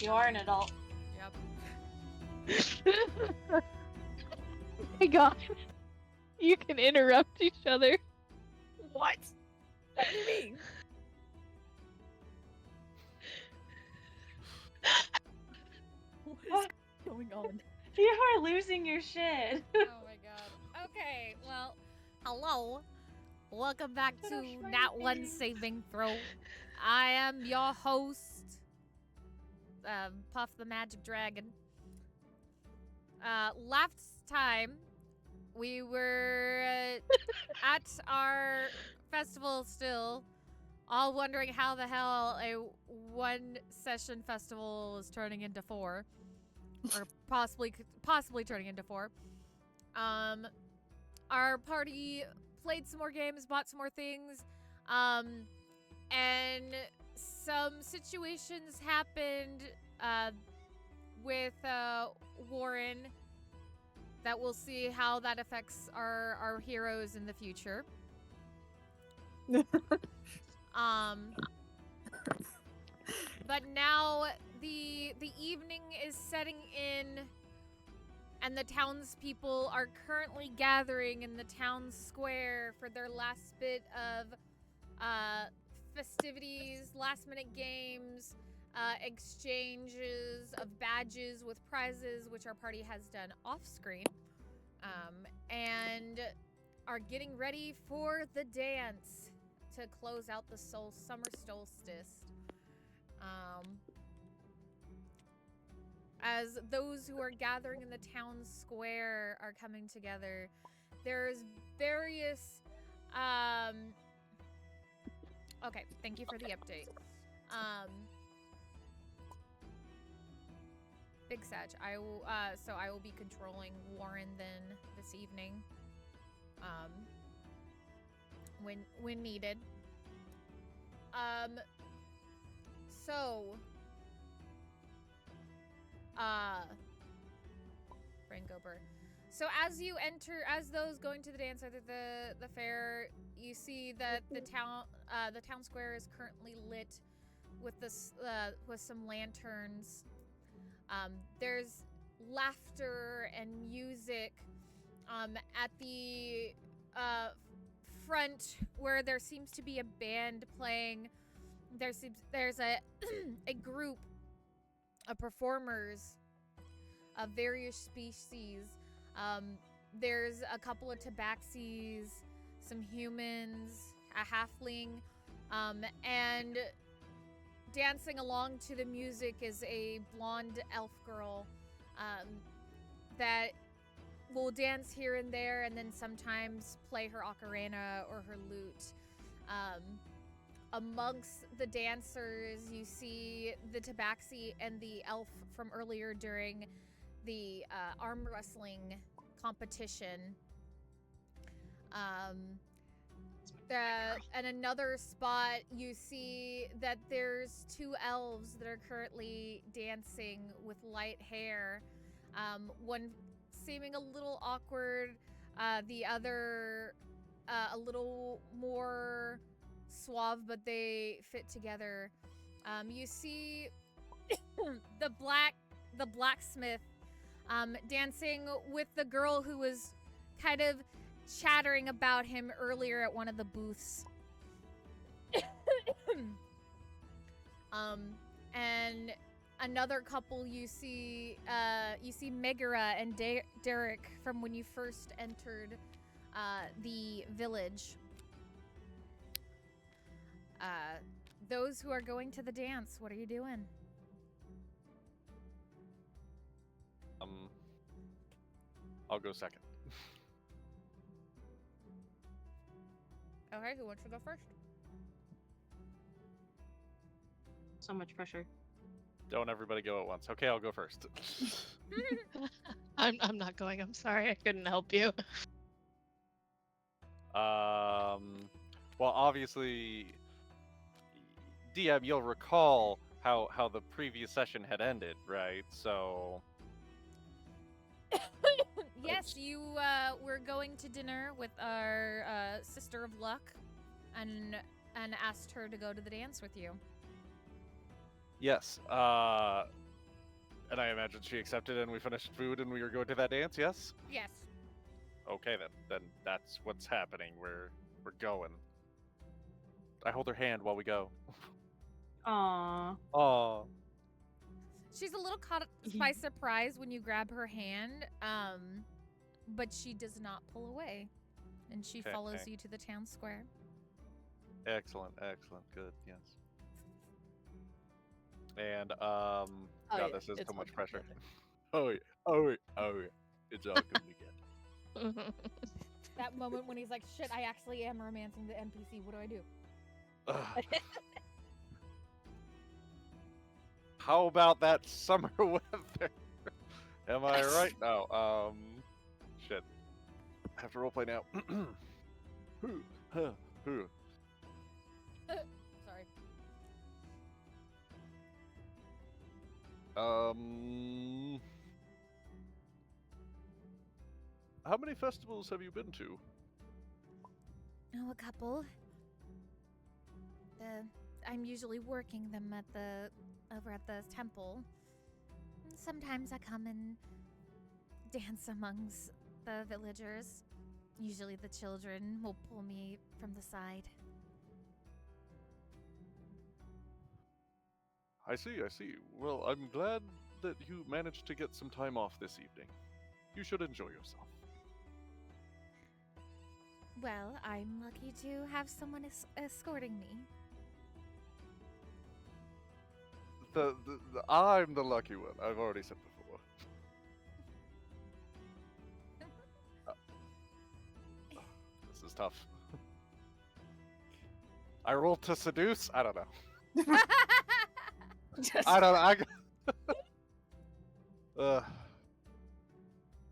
You are an adult. Yep. Oh my god. You can interrupt each other. What? What do you mean? What is going on? You are losing your shit. Oh my god. Okay, well, hello. Welcome back to Nat 1 Saving Throw. I am your host, Puff the Magic Dragon. Last time, we were at our festival still, all wondering how the hell a one-session festival is turning into 4. Or possibly turning into 4. Our party played some more games, bought some more things, and some situations happened with Warren that we'll see how that affects our heroes in the future. But now the evening is setting in, and the townspeople are currently gathering in the town square for their last bit of festivities, last-minute games, exchanges of badges with prizes, which our party has done off-screen, and are getting ready for the dance to close out the summer solstice. As those who are gathering in the town square are coming together, there's various, okay, thank you for the update. Big Sag, so I will be controlling Warren then this evening, when needed. Frankober. So as you enter, as those going to the dance at the fair, you see that the town square is currently lit with this with some lanterns. There's laughter and music at the front where there seems to be a band playing. There's a a group of performers of various species. There's a couple of tabaxis, some humans, a halfling, and dancing along to the music is a blonde elf girl that will dance here and there and then sometimes play her ocarina or her lute. Amongst the dancers, you see the tabaxi and the elf from earlier during the arm wrestling competition. And another spot, you see that there's 2 elves that are currently dancing with light hair. One seeming a little awkward, the other a little more suave, but they fit together. You see the blacksmith dancing with the girl who was kind of chattering about him earlier at one of the booths. And another couple you see Megara and Derek from when you first entered the village. Those who are going to the dance, what are you doing? I'll go second. Okay, who wants to go first? So much pressure. Don't everybody go at once. Okay, I'll go first. I'm not going. I'm sorry. I couldn't help you. Well, obviously, DM, you'll recall how the previous session had ended, right? So... Yes, you were going to dinner with our Sister of Luck and asked her to go to the dance with you. Yes, And I imagine she accepted, and we finished food, and we were going to that dance. Yes. Yes. Okay then. Then that's what's happening. We're going. I hold her hand while we go. Aw. Oh. She's a little caught by surprise when you grab her hand, but she does not pull away, and she follows you to the town square. Excellent. Good. Yes. And Oh, God, yeah, this is it's so much all pressure. together. Oh yeah. It's all coming together. That moment when he's like, "Shit, I actually am romancing the NPC. What do I do?" Ugh. How about that summer weather? Am I right? No. Shit. I have to roleplay now. Sorry. How many festivals have you been to? Oh, a couple. I'm usually working them over at the temple. Sometimes I come and dance amongst the villagers. Usually the children will pull me from the side. I see. Well, I'm glad that you managed to get some time off this evening. You should enjoy yourself. Well, I'm lucky to have someone escorting me. I'm the lucky one. I've already said before. This is tough. I rolled to seduce? I don't know. I don't know.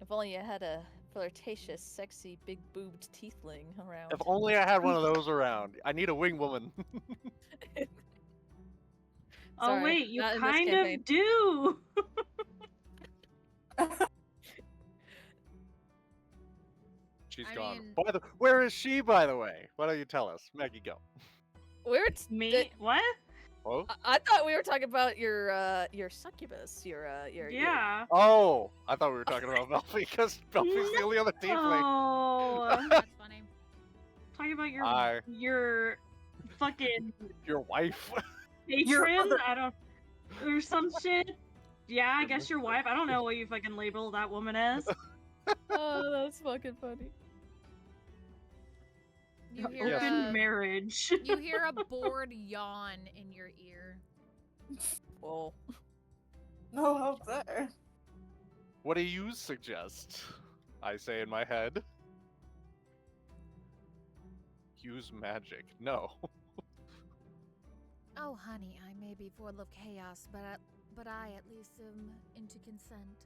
If only you had a flirtatious, sexy, big-boobed tiefling around. If only I had one of those around. I need a wing woman. Oh Sorry, wait, you not in this kind campaign. of do. She's I gone. mean- Where is she, by the way? Why don't you tell us? Maggie, go. Me? What? Oh? I thought we were talking about your succubus, your Yeah. Oh! I thought we were talking about Belfie, because Belfie's the only other tiefling. Oh. That's funny. Talking about Hi. your fucking Your wife. patron? I don't, or some shit. Yeah, I guess your wife. I don't know what you fucking label that woman as. Oh, that's fucking funny. You hear Yes. Open a marriage. you hear a bored yawn in your ear. Whoa. No help there. What do you suggest? I say in my head. Use magic. No. Oh, honey, I may be full of chaos, but I at least am into consent.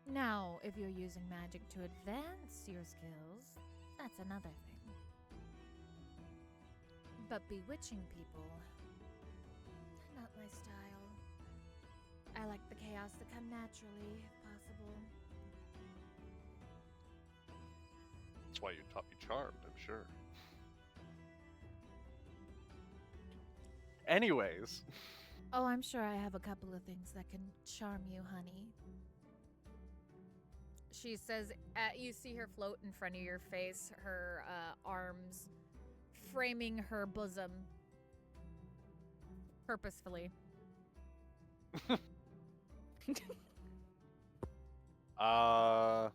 Now, if you're using magic to advance your skills, that's another thing. But bewitching people, not my style. I like the chaos to come naturally, if possible. That's why you taught me charmed, I'm sure. Anyways. Oh, I'm sure I have a couple of things that can charm you, honey. She says, you see her float in front of your face, her arms framing her bosom purposefully. I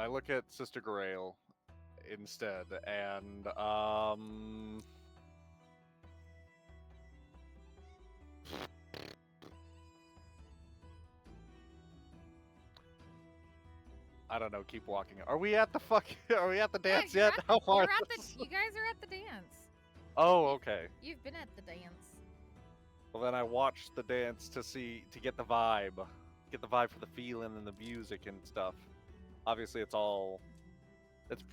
look at Sister Grail instead, and I don't know. Keep walking. Are we at the Are we at the dance you're yet? How far? You're at is the, you guys are at the dance. Oh, okay. You've been at the dance. Well, then I watched the dance to get the vibe, for the feeling and the music and stuff. Obviously, it's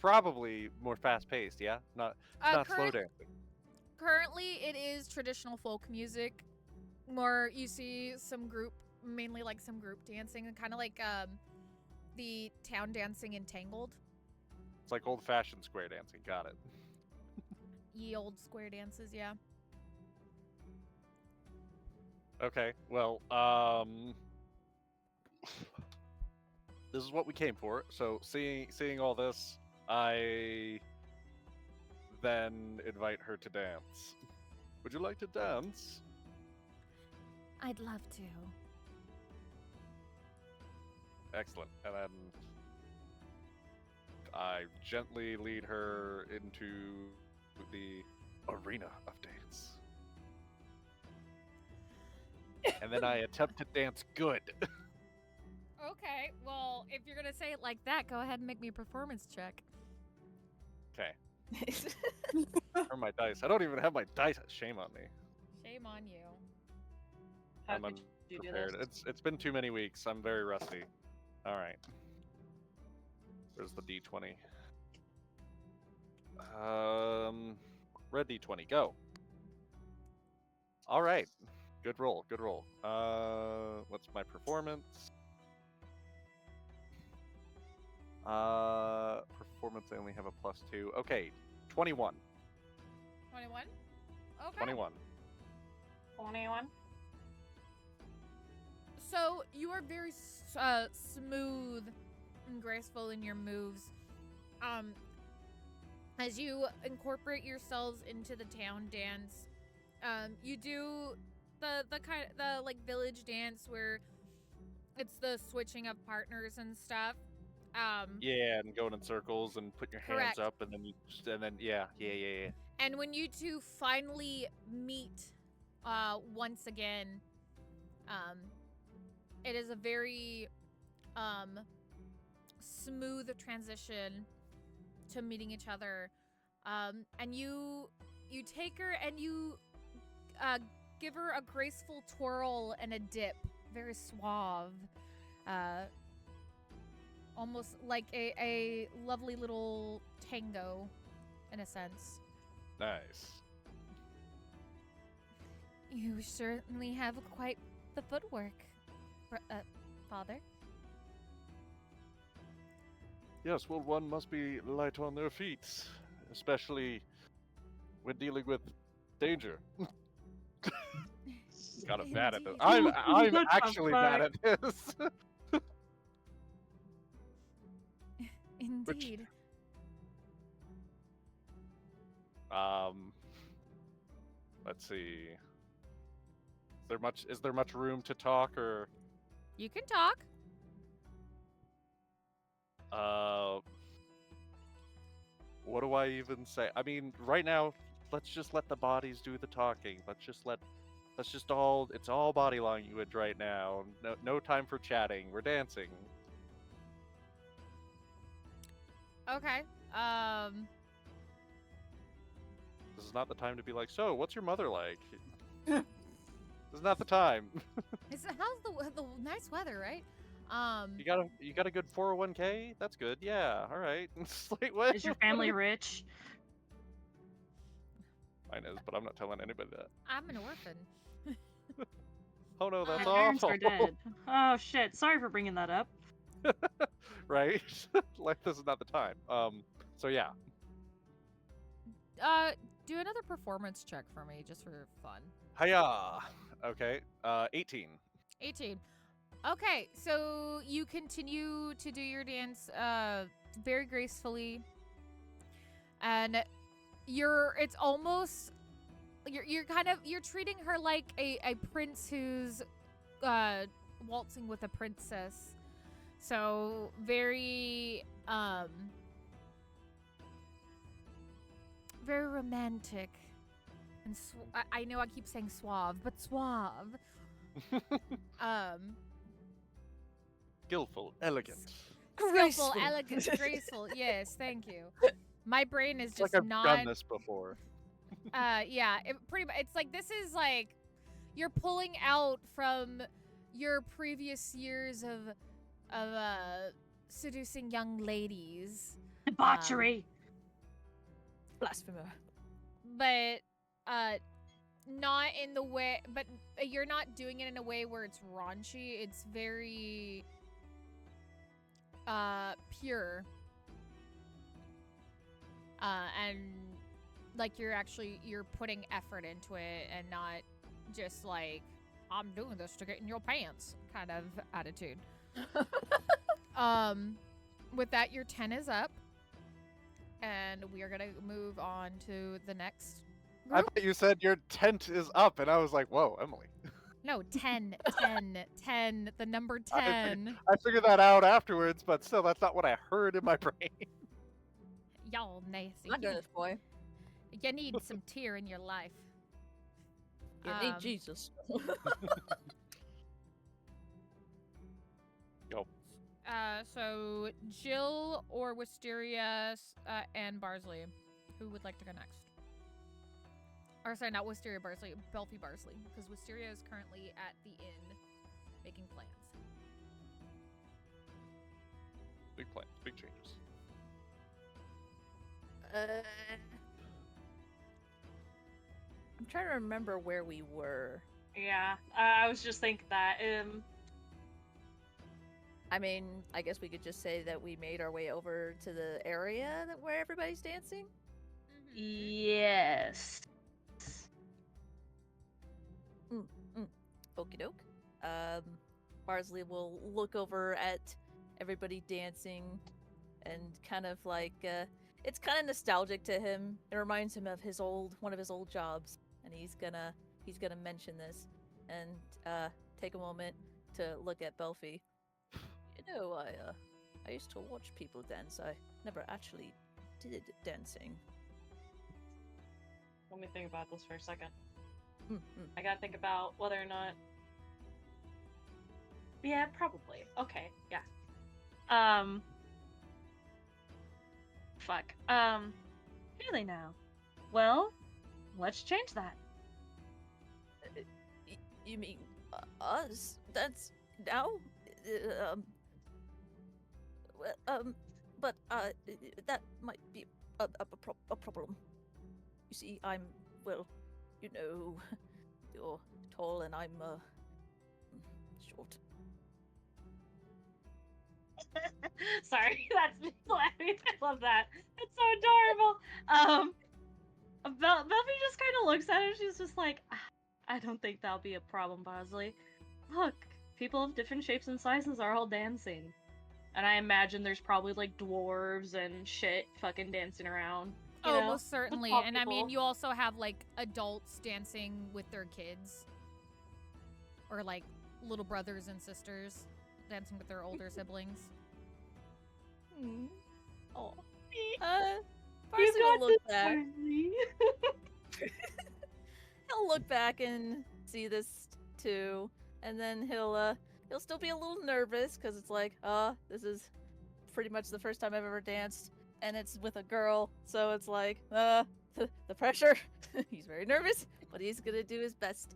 probably more fast paced. Yeah, not slow dancing. Currently, it is traditional folk music. More, you see mainly some group dancing, and kind of like the town dancing in Tangled. It's like old-fashioned square dancing. Got it. Ye old square dances, yeah. Okay, well, this is what we came for. So seeing all this, I then invite her to dance. Would you like to dance? I'd love to. Excellent. And then I gently lead her into the arena of dance. And then I attempt to dance good. Okay, well, if you're gonna say it like that, go ahead and make me a performance check. Okay. Or my dice. I don't even have my dice. Shame on me. Shame on you. How I'm could you do unprepared. this? It's been too many weeks. I'm very rusty. All right. Where's the D20? Red D20. Go. All right. Good roll. Good roll. What's my performance? Performance. I only have a +2. Okay. 21. 21? Okay. 21. 21. So you are very smooth and graceful in your moves. As you incorporate yourselves into the town dance, you do the like village dance where it's the switching of partners and stuff. Yeah, and going in circles and put your hands Correct. up, and then yeah. And when you two finally meet once again, it is a very smooth transition to meeting each other. And you take her and you give her a graceful twirl and a dip, very suave. Almost like a lovely little tango, in a sense. Nice. You certainly have quite the footwork, Father. Yes, well, one must be light on their feet, especially when dealing with danger. Got it bad at this. I'm What the actually bad at this. Indeed. Let's see. Is there much room to talk, or You can talk. what do I even say? I mean, right now, let's just let the bodies do the talking. It's all body language right now. No time for chatting. We're dancing. Okay. This is not the time to be like, so, what's your mother like? This is not the time. How's the nice weather, right? You got a good 401k? That's good. Yeah. All right. It's like, what? Is your family rich? Mine is, but I'm not telling anybody that. I'm an orphan. Oh no, that's My parents awful. are dead. Oh shit! Sorry for bringing that up. Right? Like, this is not the time. So yeah. Do another performance check for me, just for fun. Hiya. Okay. 18. 18. Okay, so you continue to do your dance very gracefully, and you're treating her like a prince who's waltzing with a princess. So very very romantic, and I know I keep saying suave, but suave. Skillful, elegant. Skillful, elegant, graceful. Yes, thank you. My brain is It's just like I've not. done this before. Yeah. It's like this is like you're pulling out from your previous years of seducing young ladies. Debauchery. Blasphemer. But not in the way. But you're not doing it in a way where it's raunchy. It's very pure. and like you're putting effort into it and not just like I'm doing this to get in your pants kind of attitude. With that, your 10 is up, and we are gonna move on to the next I group. thought you said your tent is up, and I was like, whoa, Emily. No, 10, 10, the number I 10. figured that out afterwards, but still, that's not what I heard in my brain. Y'all nasty. My goodness, boy. You need some tear in your life. You need Jesus. So Jill or Wisteria and Barsley, who would like to go next? Or sorry, not Wisteria, Barsley, Belfie Barsley, because Wisteria is currently at the inn making plans. Big plans, big changes. I'm trying to remember where we were. Yeah, I was just thinking that. I mean, I guess we could just say that we made our way over to the area where everybody's dancing. Yes. Okie doke. Barsley will look over at everybody dancing and kind of like, it's kind of nostalgic to him. It reminds him of one of his old jobs, and he's gonna mention this and take a moment to look at Belfie. You know, I used to watch people dance. I never actually did dancing. Let me think about this for a second. I gotta think about whether or not. Yeah, probably. Okay, yeah. Fuck. Really now. Well, let's change that. You mean us? That's now? But that might be a problem. You see, well, you know, you're tall and I'm short. Sorry, that's me laughing. I love that. It's so adorable. Belfie just kind of looks at her. She's just like, I don't think that'll be a problem, Bosley. Look, people of different shapes and sizes are all dancing. And I imagine there's probably like dwarves and shit fucking dancing around. You know? Most certainly. Tall And I mean, people. you also have like adults dancing with their kids. Or like little brothers and sisters dancing with their older siblings. Oh. You Barsley got will look this, back. Barsley. He'll look back and see this too, and then he'll still be a little nervous because it's like, this is pretty much the first time I've ever danced, and it's with a girl, so it's like, the pressure. He's very nervous, but he's gonna do his best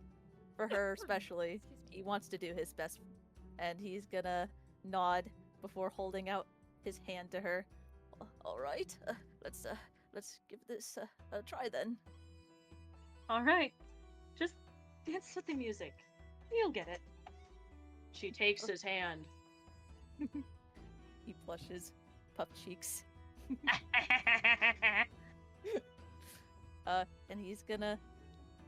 for her, especially. He wants to do his best, and he's gonna nod before holding out his hand to her. All right, let's give this a try then. All right, just dance with the music. You'll get it. She takes his hand. He blushes, puff cheeks. And he's gonna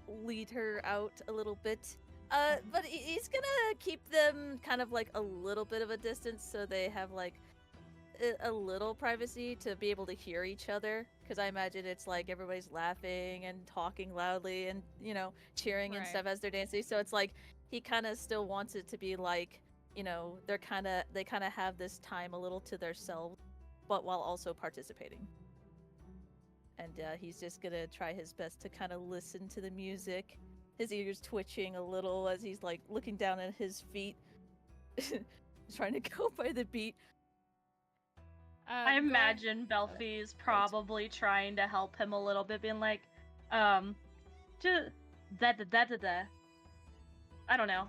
lead her out a little bit. But he's gonna keep them kind of like a little bit of a distance so they have like a little privacy to be able to hear each other. Because I imagine it's like everybody's laughing and talking loudly and, you know, cheering and Right. stuff as they're dancing. So it's like he kind of still wants it to be like, you know, they kind of have this time a little to themselves, but while also participating. And he's just gonna try his best to kind of listen to the music. His ears twitching a little as he's like looking down at his feet, trying to go by the beat. I imagine Belfie is probably trying to help him a little bit, being like, just da. I don't know.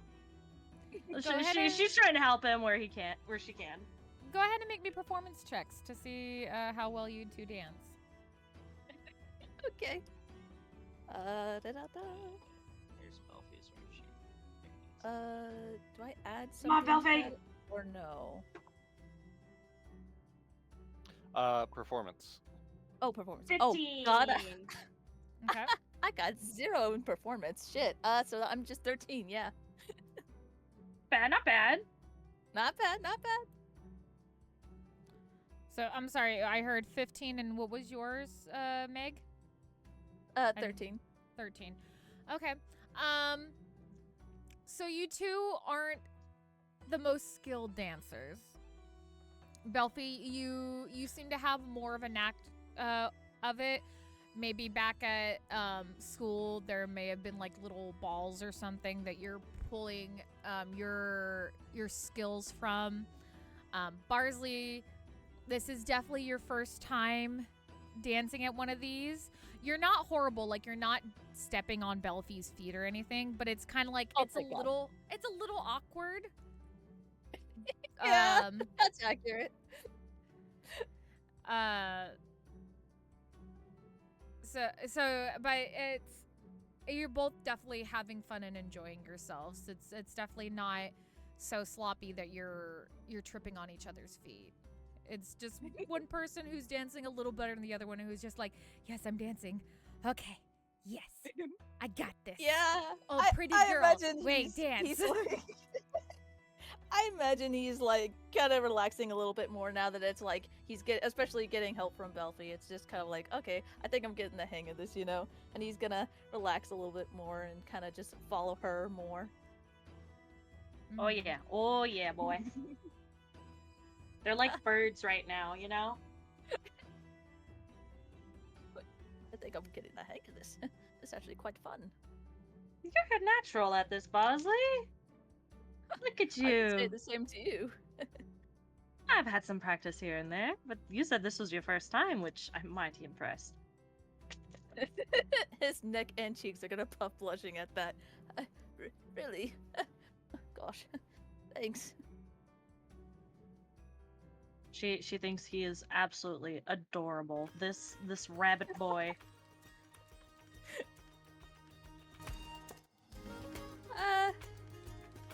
She's trying to help him where she can. Go ahead and make me performance checks to see how well you two dance. Okay. Here's Belfie's worksheet. Do I add something? Come on, to Belfie! that or no? Performance. Oh, performance. 15. Oh, God. Okay. I got 0 in performance. Shit. So I'm just 13, yeah. Bad, not bad. Not bad, not bad. So I'm sorry, I heard 15, and what was yours, Meg? 13. 13. Okay. So you two aren't the most skilled dancers. Belfie, you seem to have more of a knack of it. Maybe back at school, there may have been like little balls or something that you're pulling your skills from. Barsley, this is definitely your first time dancing at one of these. You're not horrible, like you're not stepping on Belfie's feet or anything, but it's kind of like it's a little awkward. Yeah, that's accurate. But you're both definitely having fun and enjoying yourselves. It's definitely not so sloppy that you're tripping on each other's feet. It's just one person who's dancing a little better than the other one who's just like, yes, I'm dancing. Okay, yes, I got this. Yeah. Oh, pretty I girl. imagine Wait, dance. He's like, I imagine he's like kind of relaxing a little bit more now that it's like especially getting help from Belfie. It's just kind of like, okay, I think I'm getting the hang of this, and he's gonna relax a little bit more and kind of just follow her more. Oh yeah, boy. They're like birds right now, I think I'm getting the hang of this. It's actually quite fun. You're a natural at this, Bosley. Look at I can say you. the same to you. I've had some practice here and there, but you said this was your first time, which I'm mighty impressed. His neck and cheeks are gonna puff blushing at that. Really? Gosh. Thanks. She thinks he is absolutely adorable. This rabbit boy.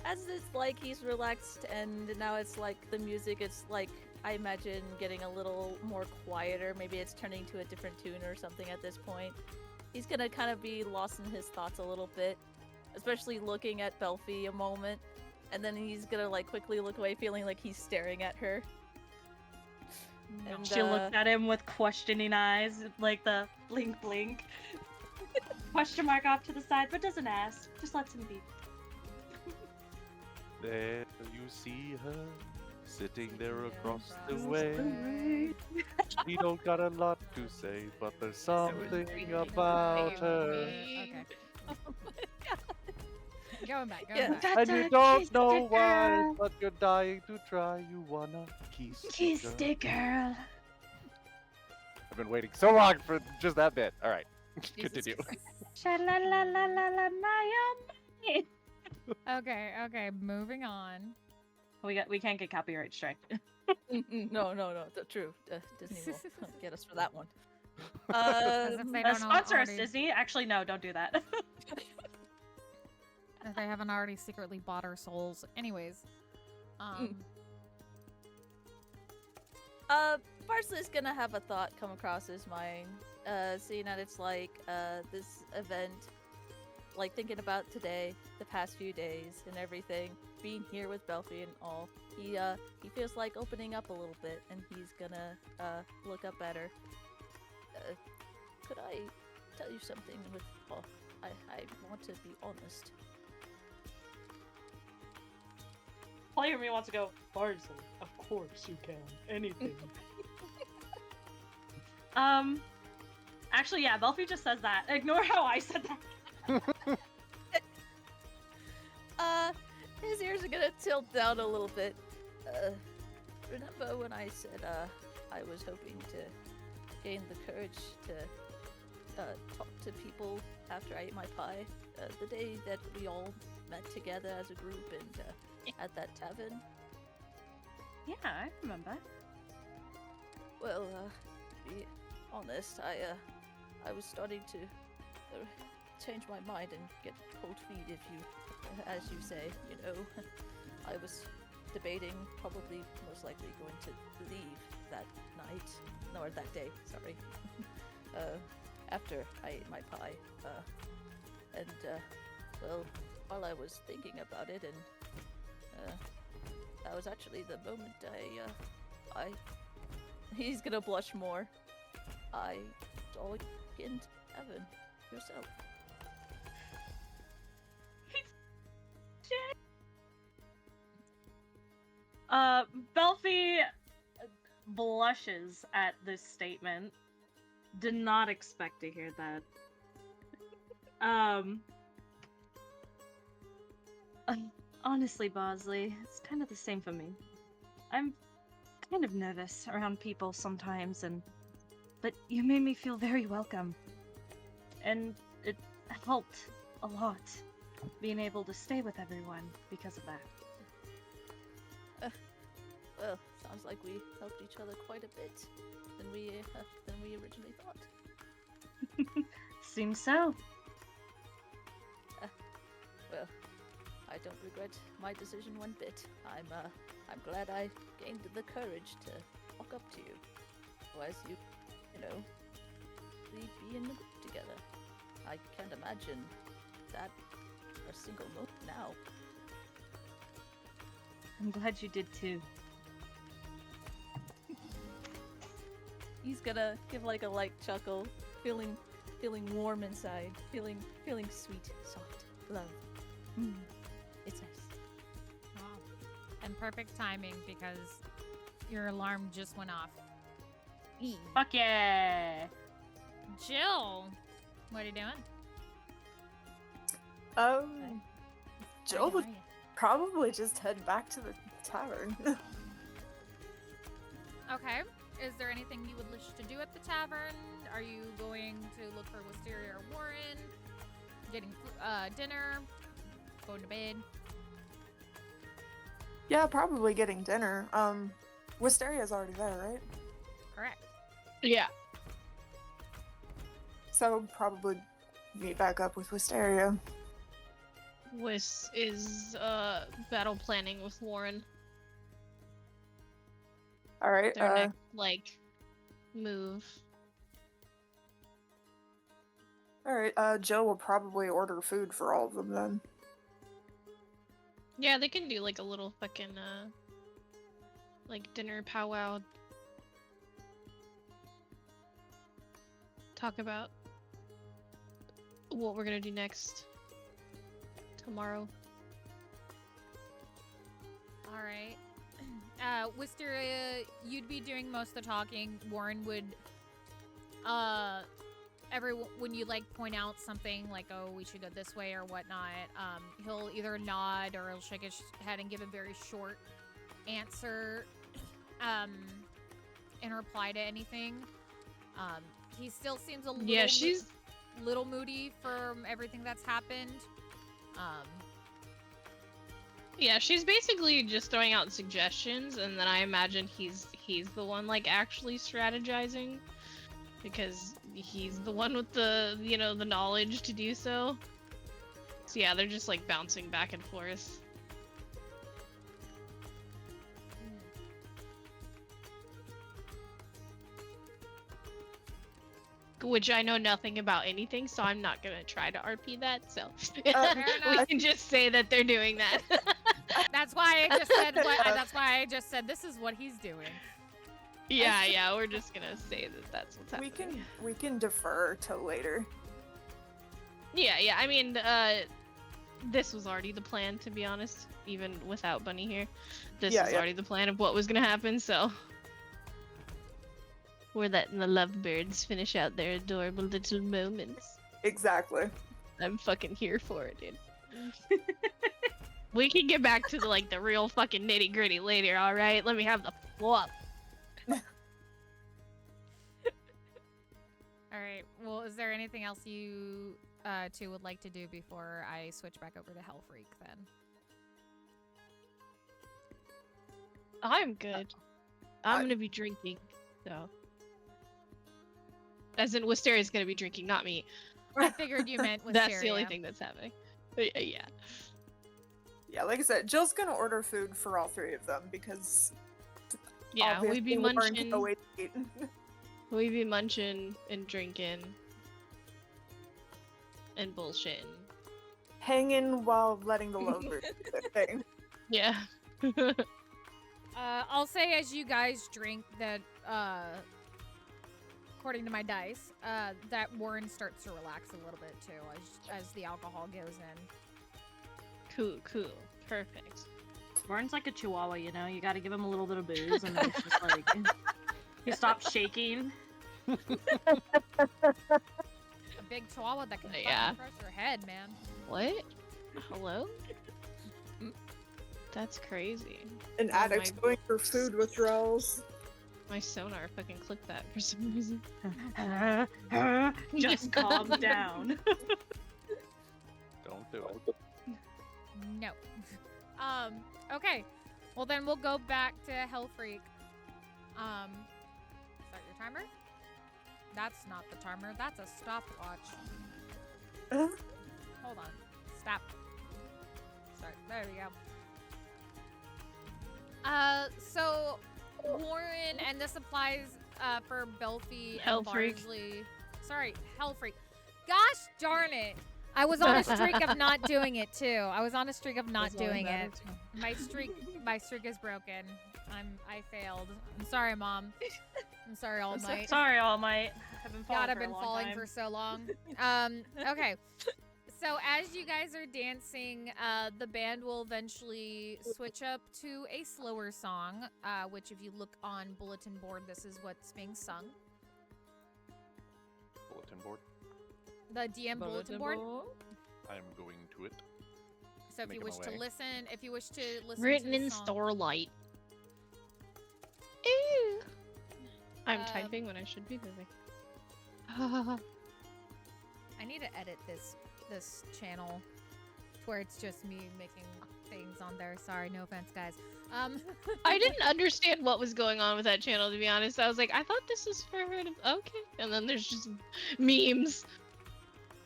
As it's like he's relaxed and now it's like the music, it's like I imagine getting a little more quieter. Maybe it's turning to a different tune or something at this point. He's gonna kind of be lost in his thoughts a little bit, especially looking at Belfie a moment, and then he's gonna like quickly look away, feeling like he's staring at her. And, She looked at him with questioning eyes, like the blink blink. Question mark off to the side, but doesn't ask. Just lets him be. There you see her, sitting there across the way. She don't got a lot to say, but there's something about her. Okay. Going back. And you don't know why, but you're dying to try. You wanna kiss the girl. girl. I've been waiting so long for just that bit. All right, Jesus continue. Christ. Okay, moving on. We can't get copyright strike. No, true. Disney will get us for that one. If they don't Sponsor us, already- Disney. Actually, no, don't do that. If they haven't already secretly bought our souls. Anyways. Parsley's gonna have a thought come across his mind, seeing that it's like this event, like thinking about today, the past few days, and everything, being here with Belfie and all. He feels like opening up a little bit, and he's gonna look up at her. Could I tell you something? I want to be honest. Player me wants to go, Barsley, of course you can. Anything. Actually, yeah, Belfie just says that. Ignore how I said that. His ears are gonna tilt down a little bit. Remember when I said, I was hoping to gain the courage to, talk to people after I ate my pie? The day that we all met together as a group and, at that tavern? Yeah, I remember. Well, to be honest, I was starting to change my mind and get cold feet, if you, as you say, I was debating, probably most likely going to leave that night, or that day, sorry, after I ate my pie. Well, while I was thinking about it, and that was actually the moment he's gonna blush more. I saw you in heaven yourself. Belfie blushes at this statement. Did not expect to hear that. Honestly, Bosley, it's kind of the same for me. I'm kind of nervous around people sometimes, but you made me feel very welcome. And it helped a lot, being able to stay with everyone because of that. Well, sounds like we helped each other quite a bit than we originally thought. Seems so. Well, I don't regret my decision one bit. I'm glad I gained the courage to walk up to you. Otherwise, we'd be in the group together. I can't imagine that for a single moment now. I'm glad you did too. He's gonna give like a light chuckle, feeling warm inside, feeling sweet, soft love. It's nice. Wow. And perfect timing because your alarm just went off. Fuck yeah! Jill, what are you doing? Jill would probably just head back to the tavern. Okay. Is there anything you would wish to do at the tavern? Are you going to look for Wisteria or Warren? Getting dinner? Going to bed? Yeah, probably getting dinner. Wisteria's already there, right? Correct. Yeah. So probably meet back up with Wisteria. Wis is battle planning with Warren. All right. Their next move. All right. Jill will probably order food for all of them then. Yeah, they can do like a little fucking dinner powwow. Talk about what we're gonna do next tomorrow. All right. Wisteria, you'd be doing most of the talking. Warren would, when you point out something like, oh, we should go this way or whatnot, he'll either nod or he'll shake his head and give a very short answer, in reply to anything. He still seems a little, little moody from everything that's happened. Yeah, she's basically just throwing out suggestions, and then I imagine he's the one actually strategizing, because he's the one with the the knowledge to do so. So yeah, they're just bouncing back and forth. Which I know nothing about anything, so I'm not gonna try to RP that. So we can just say that they're doing that. That's why I just said that's why I just said this is what he's doing. Yeah, we're just gonna say that that's what's happening. We can defer till later. Yeah. I mean, this was already the plan, to be honest. Even without Bunny here, this was already the plan of what was gonna happen. So we're letting the lovebirds finish out their adorable little moments. Exactly. I'm fucking here for it, dude. We can get back to the real fucking nitty gritty later, all right? Let me have the fluff. All right. Well, is there anything else you two would like to do before I switch back over to Hell Freak then? I'm good. I'm gonna be drinking, so. As in, Wisteria's gonna be drinking, not me. I figured you meant Wisteria. That's the only thing that's happening. But, yeah. Yeah, like I said, Jill's gonna order food for all three of them because Yeah, we'd be obviously Lauren munching. can go wait to eat. We'd be munching and drinking and bullshitting. Hanging while letting the lovebirds do their thing. Yeah. I'll say as you guys drink that, according to my dice, that Warren starts to relax a little bit too as the alcohol goes in. Cool. Perfect. Warren's like a chihuahua, you know? You gotta give him a little bit of booze and then it's just like... he stops shaking. A big chihuahua that can Yeah. fucking crush your head, man. What? Hello? That's crazy. An Oh addict's my- going for food withdrawals. My sonar fucking clicked that for some reason. Just calm down. Don't do it. No. Okay. Well, then we'll go back to Hellfreak. Start your timer? That's not the timer. That's a stopwatch. Hold on. Stop. Start. There we go. So Warren, and this applies for Belfie and Hellfreak. Barnsley. Sorry, Hellfreak. Gosh darn it. I was on a streak of not doing it too. I was on a streak of not doing it. My streak is broken. I failed. I'm sorry, Mom. I'm sorry, All Might. Sorry, All Might. I've been falling God, I've for a been long falling time. for so long. Okay. So as you guys are dancing, the band will eventually switch up to a slower song, which if you look on bulletin board, this is what's being sung. Bulletin board. The DM bulletin board. I'm going to it. So if you Making wish my to way. listen, to Written the in song, Starlight. Ew. I'm Um, typing when I should be moving. I need to edit this channel to where it's just me making things on there. Sorry, no offense, guys. I didn't understand what was going on with that channel, to be honest. I was like, I thought this was for her to... Okay. And then there's just memes.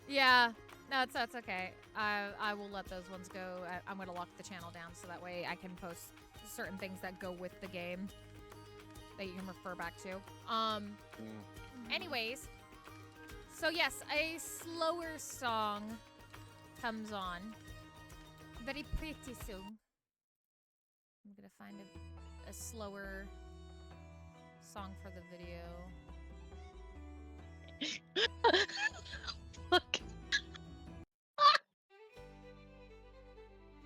Yeah, no, that's okay. I will let those ones go. I'm gonna lock the channel down so that way I can post certain things that go with the game that you can refer back to. Anyways, so yes, a slower song comes on. Very pretty song. I'm gonna find a slower song for the video. Fuck.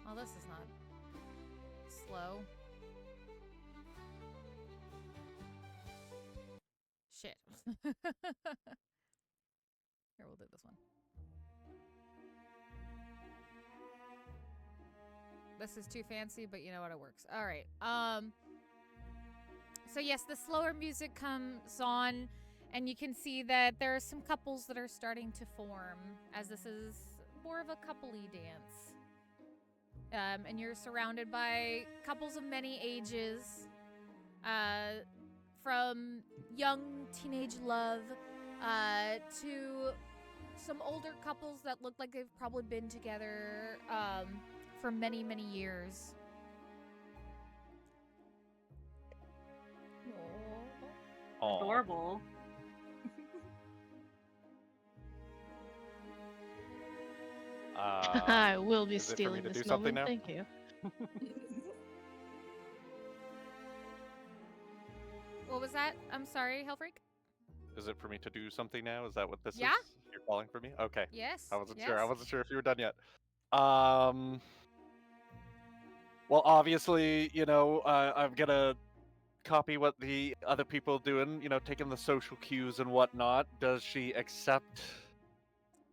Oh, this is not slow. Shit. Here, we'll do this one. This is too fancy, but you know what, it works. All right. So yes, the slower music comes on, and you can see that there are some couples that are starting to form, as this is more of a coupley dance. And you're surrounded by couples of many ages, from young teenage love to some older couples that look like they've probably been together for many, many years. Aw. Adorable. I will be is it for me stealing to this do something moment. now? Thank you. What was that? I'm sorry, Hellfreak? Is it for me to do something now? Is that what this Yeah. is? You're calling for me? Okay. Yes. I wasn't yes. sure. I wasn't sure if you were done yet. Well, obviously, you know, I'm gonna copy what the other people doing. You know, taking the social cues and whatnot. Does she accept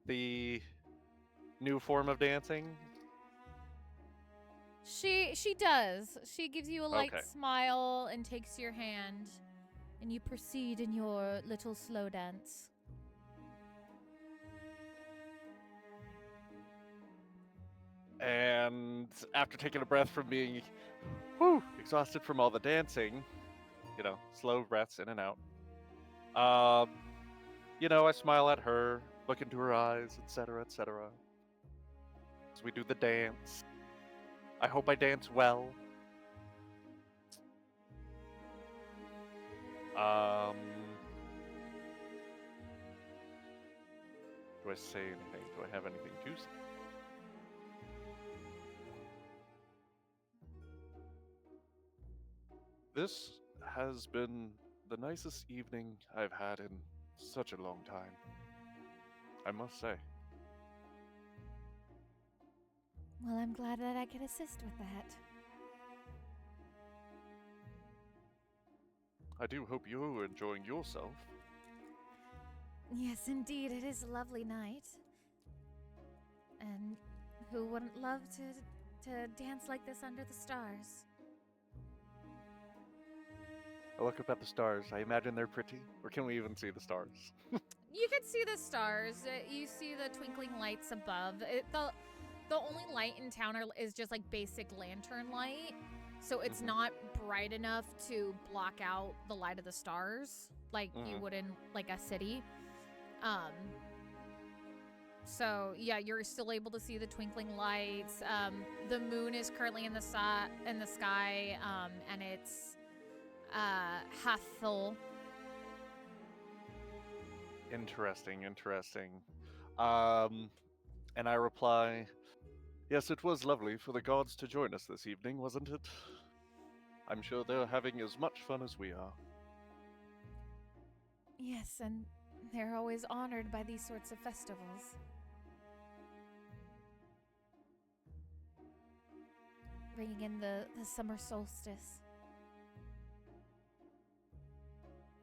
the new form of dancing? She does. She gives you a light Okay. smile and takes your hand, and you proceed in your little slow dance. And after taking a breath from being exhausted from all the dancing, you know, slow breaths in and out. You know, I smile at her, look into her eyes, etc., etc. As we do the dance. I hope I dance well. Do I say anything? Do I have anything to say? This has been the nicest evening I've had in such a long time. I must say. Well, I'm glad that I could assist with that. I do hope you're enjoying yourself. Yes, indeed, it is a lovely night. And who wouldn't love to dance like this under the stars? I look up at the stars. I imagine they're pretty. Or can we even see the stars? You can see the stars. You see the twinkling lights above. The only light in town is just like basic lantern light. So it's not bright enough to block out the light of the stars like you would in like a city. So yeah, you're still able to see the twinkling lights. The moon is currently in the sky, and it's half full. Interesting. And I reply, yes, it was lovely for the gods to join us this evening, wasn't it? I'm sure they're having as much fun as we are. Yes, and they're always honored by these sorts of festivals. Bringing in the summer solstice.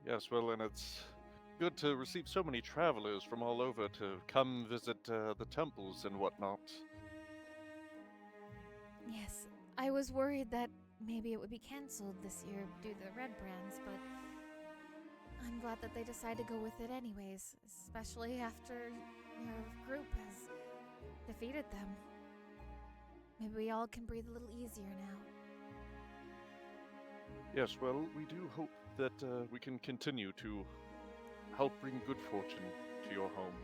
Yes, well, and it's good to receive so many travelers from all over to come visit the temples and whatnot. Yes, I was worried that maybe it would be cancelled this year due to the red brands, but I'm glad that they decided to go with it anyways, especially after your group has defeated them. Maybe we all can breathe a little easier now. Yes, well, we do hope that we can continue to help bring good fortune to your home.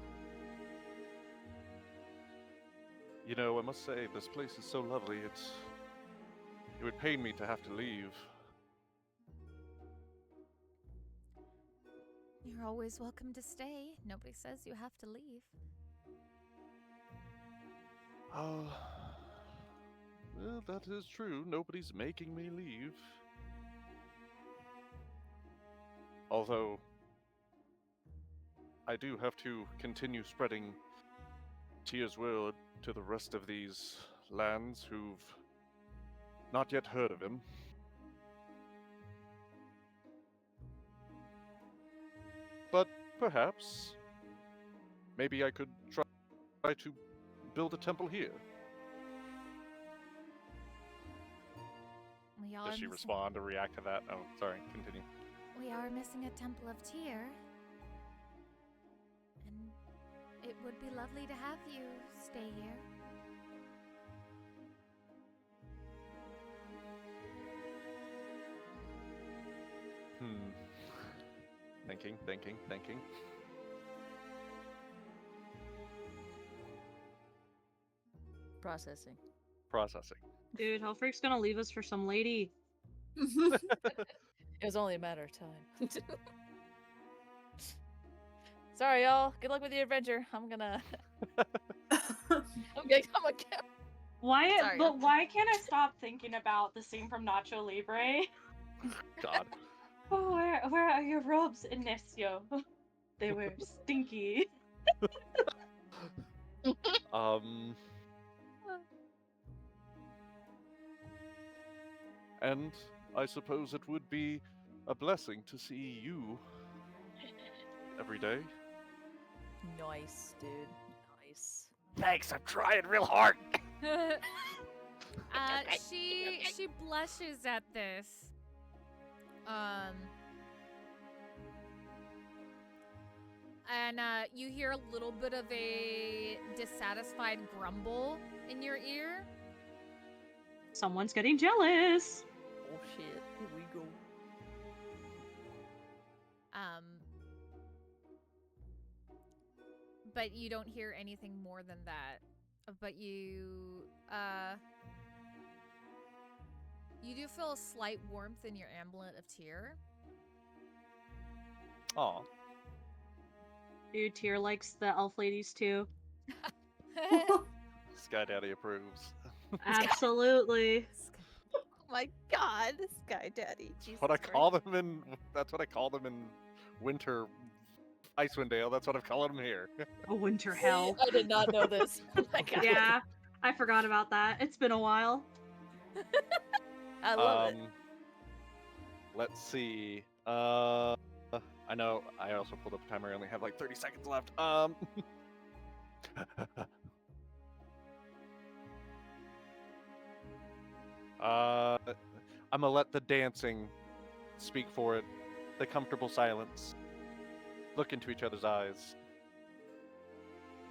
You know, I must say, this place is so lovely, it would pain me to have to leave. You're always welcome to stay. Nobody says you have to leave. Well, that is true. Nobody's making me leave. Although, I do have to continue spreading Tia's word to the rest of these lands who've not yet heard of him. But perhaps, maybe I could try to build a temple here. Does she respond or react to that? Oh, sorry, continue. We are missing a temple of Tyr. And it would be lovely to have you stay here. Thinking. Processing. Dude, Hellfreak's gonna leave us for some lady. It was only a matter of time. Sorry, y'all. Good luck with your adventure. I'm gonna Why? Sorry. But why can't I stop thinking about the scene from Nacho Libre? God. Oh, where are your robes, Inicio? They were stinky. And I suppose it would be a blessing to see you every day. Nice, dude. Nice. Thanks, I'm trying real hard. She blushes at this. And you hear a little bit of a dissatisfied grumble in your ear. Someone's getting jealous. Oh shit, here we go. But you don't hear anything more than that. But you You do feel a slight warmth in your amulet of tear. Aw. Dude, Tyr likes the elf ladies too. Sky Daddy approves. Absolutely. Oh my god, Sky Daddy. Jesus What I Christ. call them in. That's what I call them in winter, Icewind Dale. That's what I'm calling them here. A winter See, hell. I did not know this. Oh my god. Yeah, I forgot about that. It's been a while. I love it. Let's see. I know. I also pulled up a timer. I only have like 30 seconds left. I'm gonna let the dancing speak for it. The comfortable silence. Look into each other's eyes.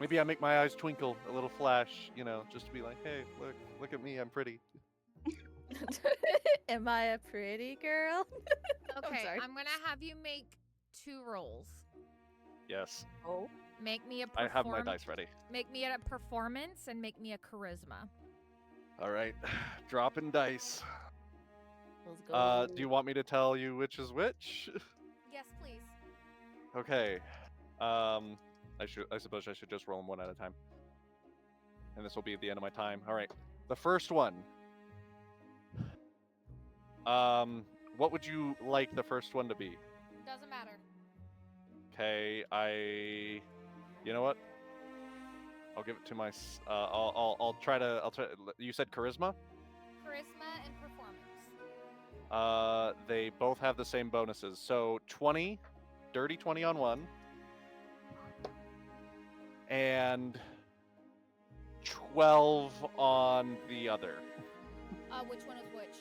Maybe I make my eyes twinkle, a little flash, you know, just to be like, hey, look at me, I'm pretty. Am I a pretty girl? Okay, sorry. I'm gonna have you make 2 rolls. Yes, Oh. Make me a I have my dice ready. Make me a performance and make me a charisma. All right, dropping dice. Let's go. Do you want me to tell you which is which? Yes, please. Okay. I suppose I should just roll them one at a time. And this will be at the end of my time. All right. The first one. What would you like the first one to be? Doesn't matter. Okay, you know what? I'll give it to my I'll try. You said charisma? Charisma and performance. They both have the same bonuses. So 20, dirty 20 on one. And 12 on the other. Which one is which?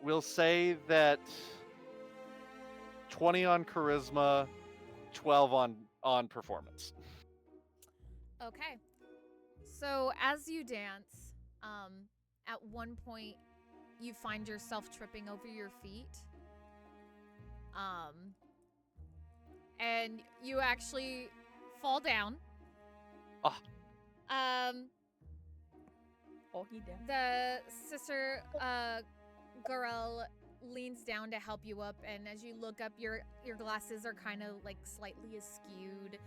We'll say that 20 on charisma, 12 on performance. Okay. So as you dance, at one point you find yourself tripping over your feet. And you actually fall down. Ah. Oh, he down. The sister girl leans down to help you up, and as you look up, your glasses are kind of like slightly askewed,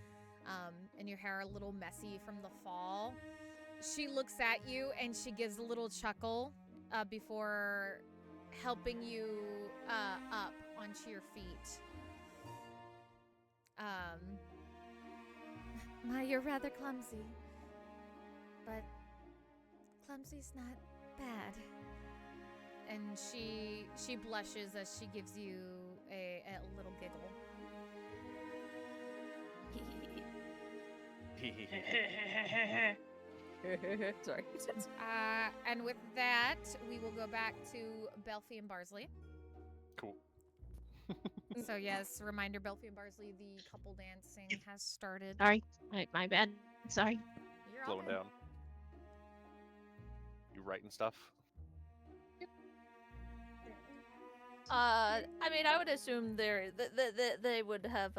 and your hair a little messy from the fall. She looks at you and she gives a little chuckle before helping you up onto your feet. You're rather clumsy, but clumsy's not bad. And she blushes as she gives you a little giggle. Sorry. And with that, we will go back to Belfie and Barsley. Cool. So yes, reminder, Belfie and Barsley, the couple dancing has started. Sorry, my bad. Sorry. You're all Slowing good. down. You writing stuff? I mean, I would assume they would have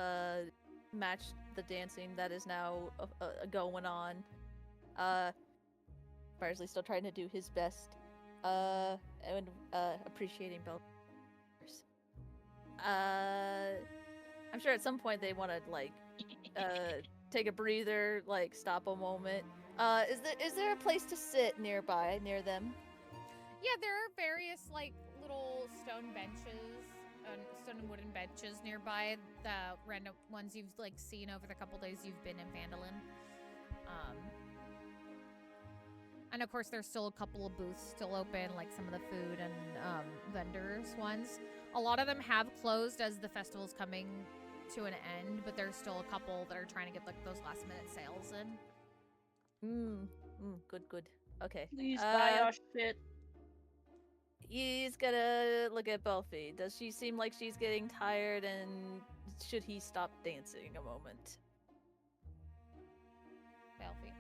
matched the dancing that is now going on. Barsley's still trying to do his best, and appreciating Bell. I'm sure at some point they want to like take a breather, like stop a moment. Is there a place to sit near them? Yeah, there are various like little stone benches, stone and wooden benches nearby. The random ones you've like seen over the couple days you've been in Vandalin. And of course, there's still a couple of booths still open, like some of the food and vendors ones. A lot of them have closed as the festival's coming to an end, but there's still a couple that are trying to get like those last minute sales in. Good. Okay. Please buy our shit. He's gonna look at Belfie. Does she seem like she's getting tired, and should he stop dancing a moment? Belfie.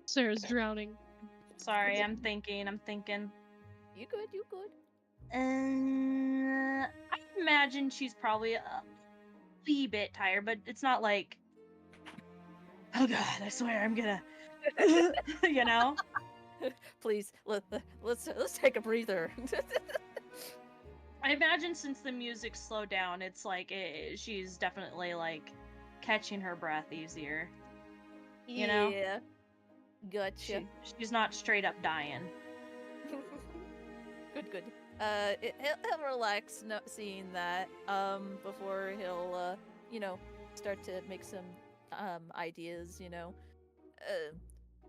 Sarah's drowning. Sorry, I'm thinking. You good? I'm imagine she's probably a wee bit tired, but it's not like, oh god, I swear I'm gonna, you know. Please, let's take a breather. I imagine since the music slowed down, it's like she's definitely like catching her breath easier. You know? Yeah. Gotcha. She's not straight up dying. Good. He'll relax seeing that. Before he'll start to make some ideas.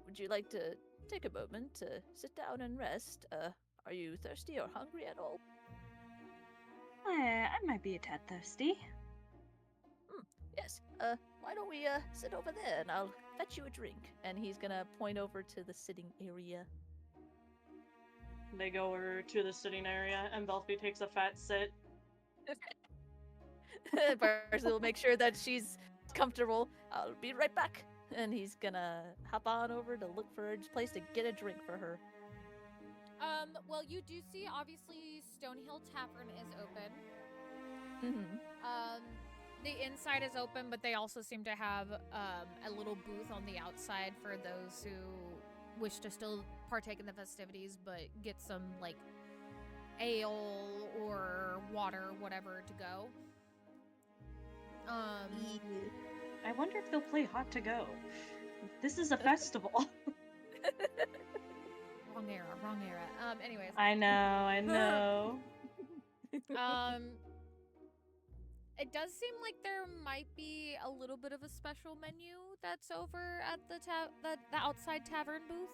Would you like to take a moment to sit down and rest? Are you thirsty or hungry at all? I might be a tad thirsty. Yes. Why don't we sit over there and I'll fetch you a drink. And he's gonna point over to the sitting area. They go over to the sitting area, and Belfie takes a fat sit. Parsley will make sure that she's comfortable. I'll be right back. And he's gonna hop on over to look for a place to get a drink for her. Well, you do see, obviously, Stonehill Tavern is open. Mm-hmm. The inside is open, but they also seem to have a little booth on the outside for those who wish to still partake in the festivities, but get some, like, ale or water, whatever, to go. I wonder if they'll play Hot to Go. This is a festival. Wrong era. Anyways. I know. It does seem like there might be a little bit of a special menu that's over at the outside tavern booth.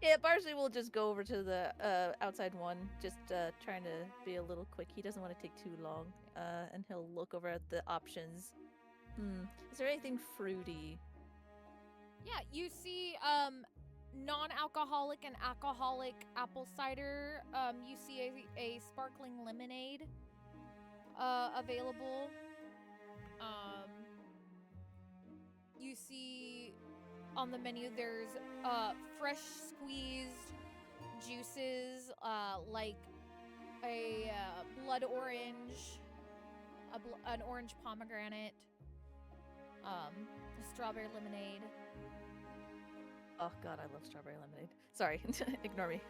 Yeah, Parsley will just go over to the outside one, just trying to be a little quick. He doesn't want to take too long, and he'll look over at the options. Is there anything fruity? Yeah, you see non-alcoholic and alcoholic apple cider. You see a sparkling lemonade available. You see on the menu there's fresh squeezed juices, like a blood orange, an orange pomegranate, strawberry lemonade. Oh god, I love strawberry lemonade. Sorry, ignore me.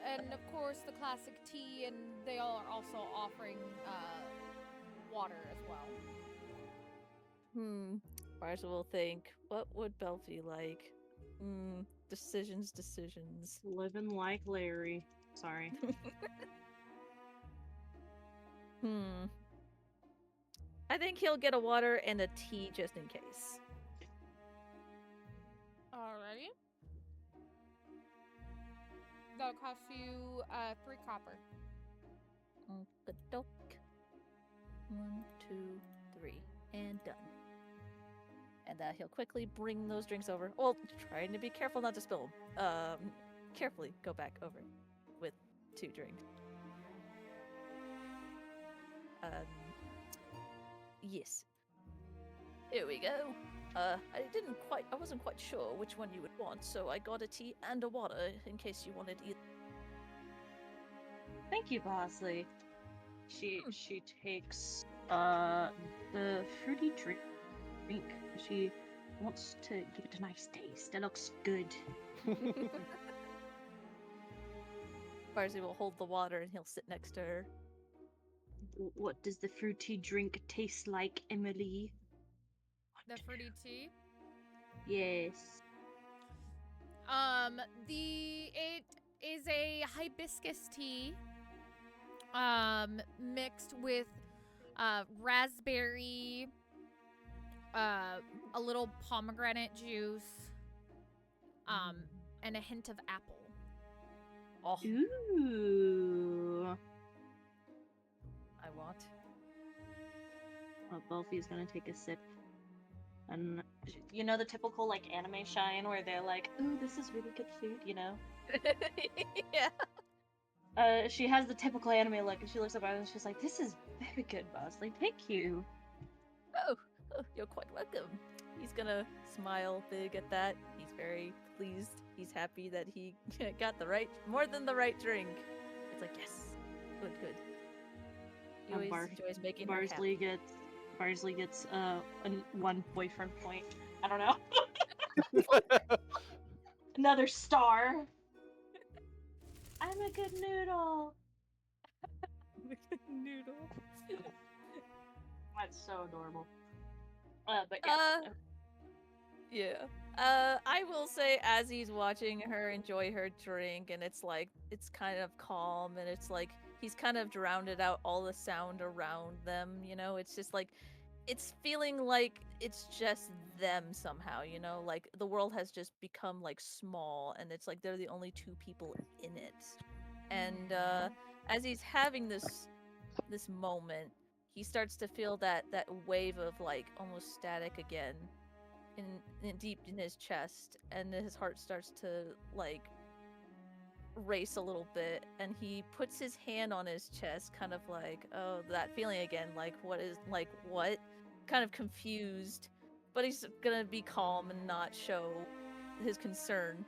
And of course the classic tea, and they all are also offering water as well. Marshall will think, what would Belfie like? Decisions. Living like Larry. Sorry. I think he'll get a water and a tea just in case. Alrighty. That'll cost you 3 copper. Okey-doke. 1, 2, 3, and done. And he'll quickly bring those drinks over. Well, trying to be careful not to spill them. Carefully go back over with 2 drinks. Yes. Here we go. I wasn't quite sure which one you would want, so I got a tea and a water in case you wanted either. Thank you, Bosley. She takes the fruity drink. She wants to give it a nice taste. It looks good. Parsley will hold the water and he'll sit next to her. What does the fruity drink taste like, Emily? The fruity tea? Yes. It is a hibiscus tea, mixed with raspberry, a little pomegranate juice, and a hint of apple. Oh, Ooh. I want. Well, Belfie's gonna take a sip. And you know the typical like anime shine where they're like, "Ooh, this is really good food," you know? Yeah. She has the typical anime look, and she looks up at it and she's like, "This is very good, Bosley. Thank you." Oh, you're quite welcome. he's gonna smile big at that. He's very pleased. He's happy that he got more than the right drink. It's like, yes, good. He always enjoys making her happy. Barsley gets 1 boyfriend point. I don't know. Another star. I'm a good noodle. Noodle. That's so adorable. But yeah. Yeah. I will say, as he's watching her enjoy her drink, and it's kind of calm, and it's like he's kind of drowned out all the sound around them, you know? It's just like, it's feeling like it's just them somehow, you know? Like, the world has just become, like, small, and it's like they're the only 2 people in it. And, as he's having this moment, he starts to feel that wave of, like, almost static again. In deep in his chest, and his heart starts to like race a little bit, and he puts his hand on his chest, kind of like, oh, that feeling again, like what, kind of confused, but he's gonna be calm and not show his concern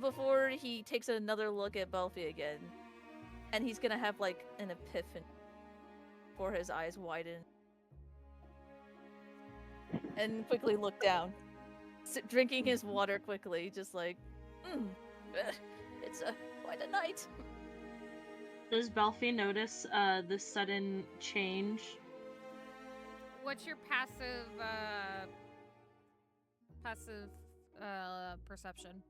before he takes another look at Belfie again, and he's gonna have like an epiphany before his eyes widen and quickly look down, drinking his water quickly, just like, it's quite a night. Does Belfie notice the sudden change? What's your passive perception?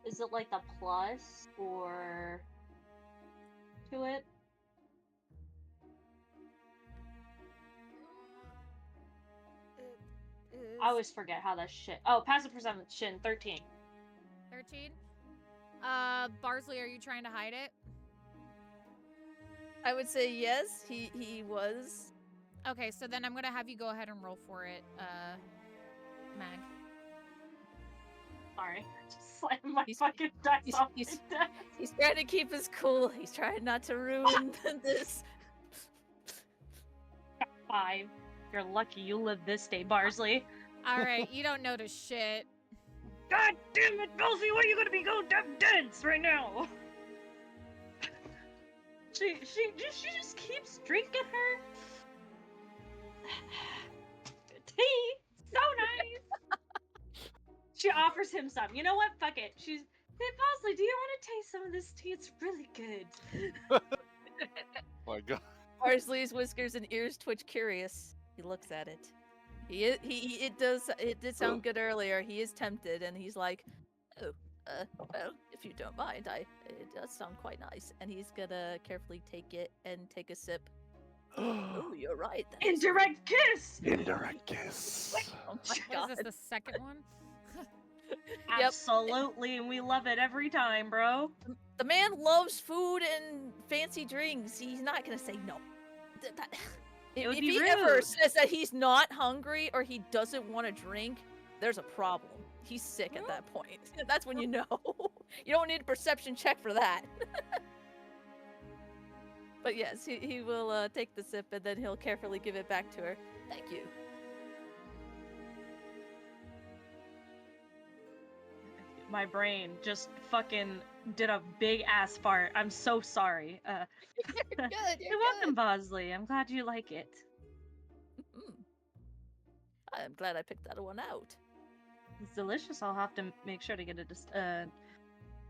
Is it like a plus or to it? I always forget how that shit. Oh, passive perception 13. 13? Barsley, are you trying to hide it? I would say yes, he was. Okay, so then I'm gonna have you go ahead and roll for it, Mag. Sorry, just slammed my fucking dice off my desk. He's trying to keep his cool. He's trying not to ruin this. 5. You're lucky you lived this day, Barsley. Alright, you don't notice shit. God damn it, Barsley, why are you gonna be going damn dense right now? She just keeps drinking her tea. So nice. She offers him some. You know what? Fuck it. She's, hey, Bosley, do you want to taste some of this tea? It's really good. My God. Parsley's whiskers and ears twitch curious. He looks at it. It did sound good earlier. He is tempted, and he's like, oh, well, if you don't mind, it does sound quite nice. And he's gonna carefully take it and take a sip. Oh, you're right. Indirect kiss! Indirect kiss. Oh my God. What is this, the second one? Yep. Absolutely, and we love it every time, bro. The man loves food and fancy drinks. He's not gonna say no. If be he rude. ever says that he's not hungry or he doesn't want to drink, there's a problem. He's sick at that point. That's when you know. You don't need a perception check for that. But yes, he will take the sip, and then he'll carefully give it back to her. Thank you. My brain just fucking did a big ass fart. I'm so sorry. You're good. You're welcome, Bosley. I'm glad you like it. I'm glad I picked that one out. It's delicious. I'll have to make sure to get a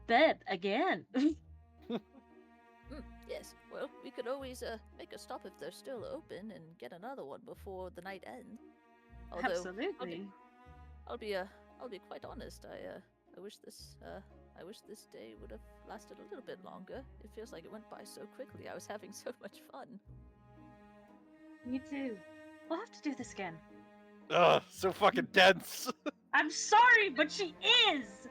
bed again. Yes. Well, we could always make a stop if they're still open and get another one before the night ends. Although, Absolutely. I'll be quite honest. I wish this day would have lasted a little bit longer. It feels like it went by so quickly. I was having so much fun. Me too. We'll have to do this again. Ugh, so fucking dense. I'm sorry, but she is!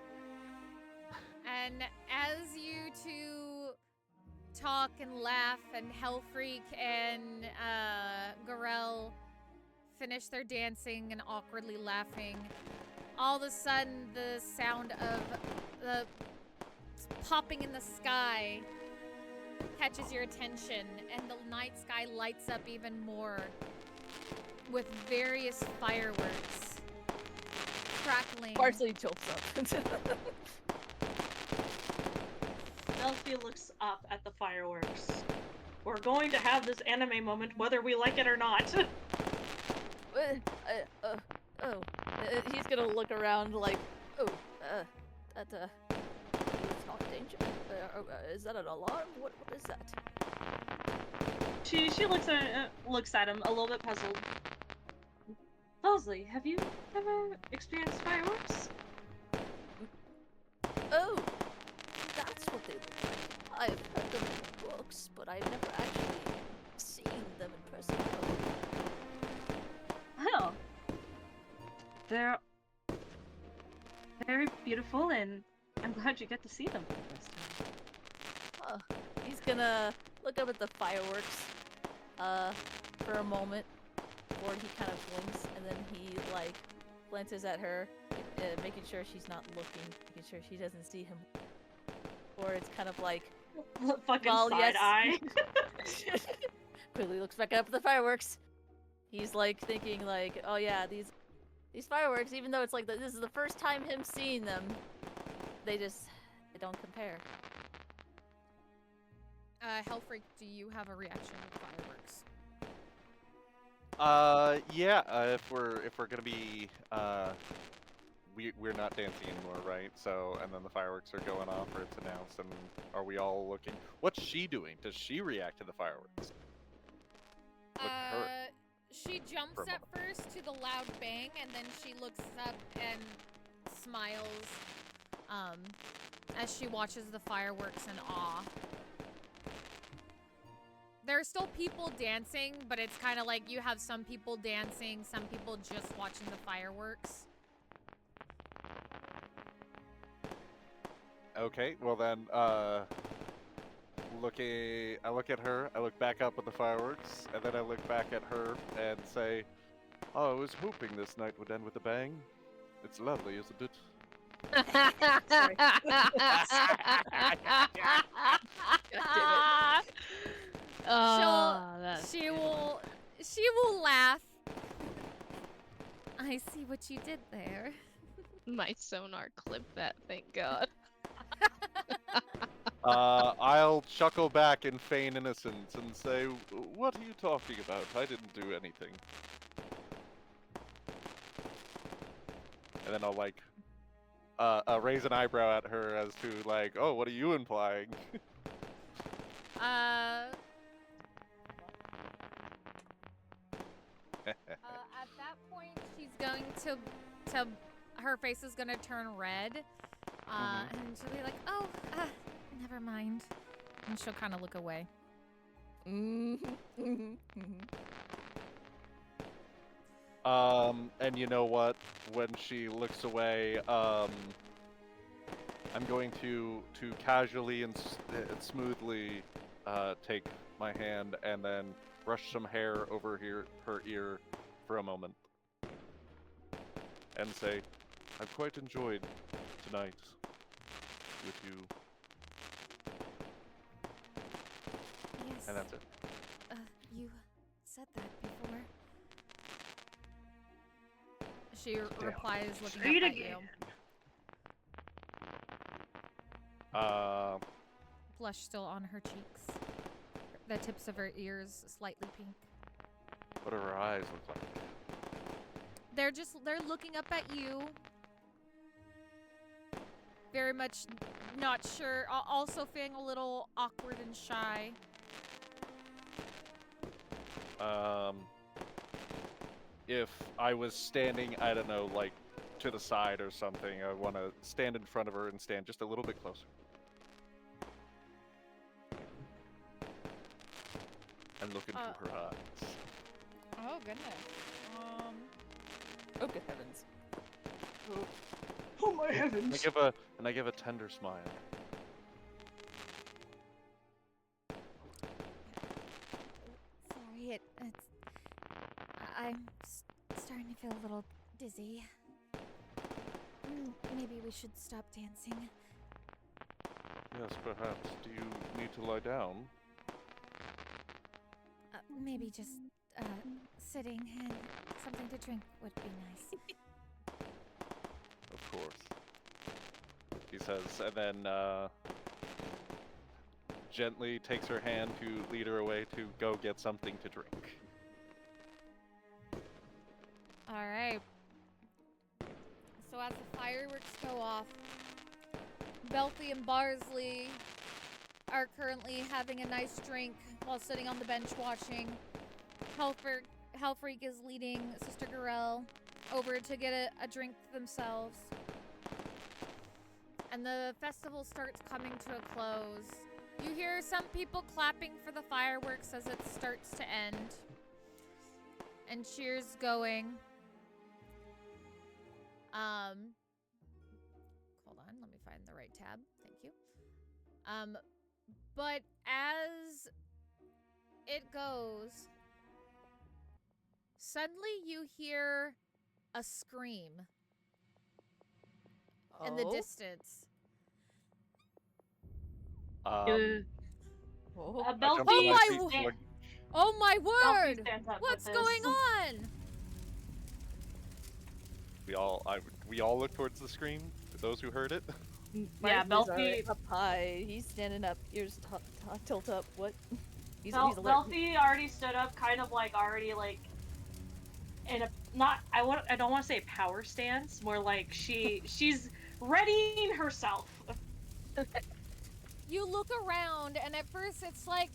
And as you two talk and laugh, and Hellfreak and Garel finish their dancing and awkwardly laughing, all of a sudden the sound of the popping in the sky catches your attention, and the night sky lights up even more with various fireworks crackling. Parsley jumps up. Delphi looks up at the fireworks. We're going to have this anime moment whether we like it or not. He's gonna look around like, it's not danger. Is that an alarm? What is that? She looks at him a little bit puzzled. Wellesley, have you ever experienced fireworks? Oh, that's what they look like. I've heard them in books, but I've never actually seen them in person. Well, they're very beautiful, and I'm glad you get to see them for the first time. He's gonna look up at the fireworks for a moment before he kind of blinks, and then he like glances at her, making sure she's not looking, making sure she doesn't see him. Or it's kind of like Fucking well, side yes. eye. Quickly looks back up at the fireworks. He's like thinking like, oh yeah, these fireworks, even though it's like this is the first time him seeing them, they don't compare. Hellfreak, do you have a reaction to fireworks? Yeah. If we're gonna be we're not dancing anymore, right? So, and then the fireworks are going off, or it's announced, and are we all looking? What's she doing? Does she react to the fireworks? Look at her. She jumps For a at first to the loud bang, and then she looks up and smiles as she watches the fireworks in awe. There are still people dancing, but it's kind of like you have some people dancing, some people just watching the fireworks. Okay, well then, I look at her, I look back up at the fireworks, and then I look back at her and say, oh, I was hoping this night would end with a bang. It's lovely, isn't it? Sorry. She will laugh. I see what you did there. My sonar clipped that, thank God. I'll chuckle back in feign innocence and say, what are you talking about? I didn't do anything. And then I'll like, raise an eyebrow at her as to like, oh, what are you implying? At that point, she's going to her face is gonna turn red, and she'll be like, "Oh, never mind," and she'll kind of look away. And you know what? When she looks away, I'm going to casually and smoothly take my hand and then brush some hair over her ear for a moment, and say, I've quite enjoyed tonight with you. Yes. And that's it. You said that before. She replies, looking Say it up at you. again. Blush still on her cheeks. The tips of her ears slightly pink. What do her eyes look like? They're looking up at you. Very much not sure. Also feeling a little awkward and shy. If I was standing, I don't know, like to the side or something, I want to stand in front of her and stand just a little bit closer. And look into her eyes. Oh goodness. Oh good heavens. Oh my heavens. I give a tender smile. Sorry, I'm starting to feel a little dizzy. Maybe we should stop dancing. Yes, perhaps. Do you need to lie down? Maybe just sitting and something to drink would be nice. Of course. He says, and then gently takes her hand to lead her away to go get something to drink. All right. So as the fireworks go off, Belthy and Barsley are currently having a nice drink while sitting on the bench watching. Helfreak is leading Sister Garel over to get a drink themselves. And the festival starts coming to a close. You hear some people clapping for the fireworks as it starts to end. And cheers going. Hold on, let me find the right tab. Thank you. But as it goes, suddenly you hear a scream in the distance. Belfi. Oh my Belfi word! stands up What's with going this. on? We all look towards the scream. For those who heard it. Yeah, Barsley's Belfi. up high. He's standing up. Ears tilt up. What? He's alert. Belfi already stood up, kind of like already like in a I don't want to say power stance, more like she's readying herself. You look around, and at first it's like,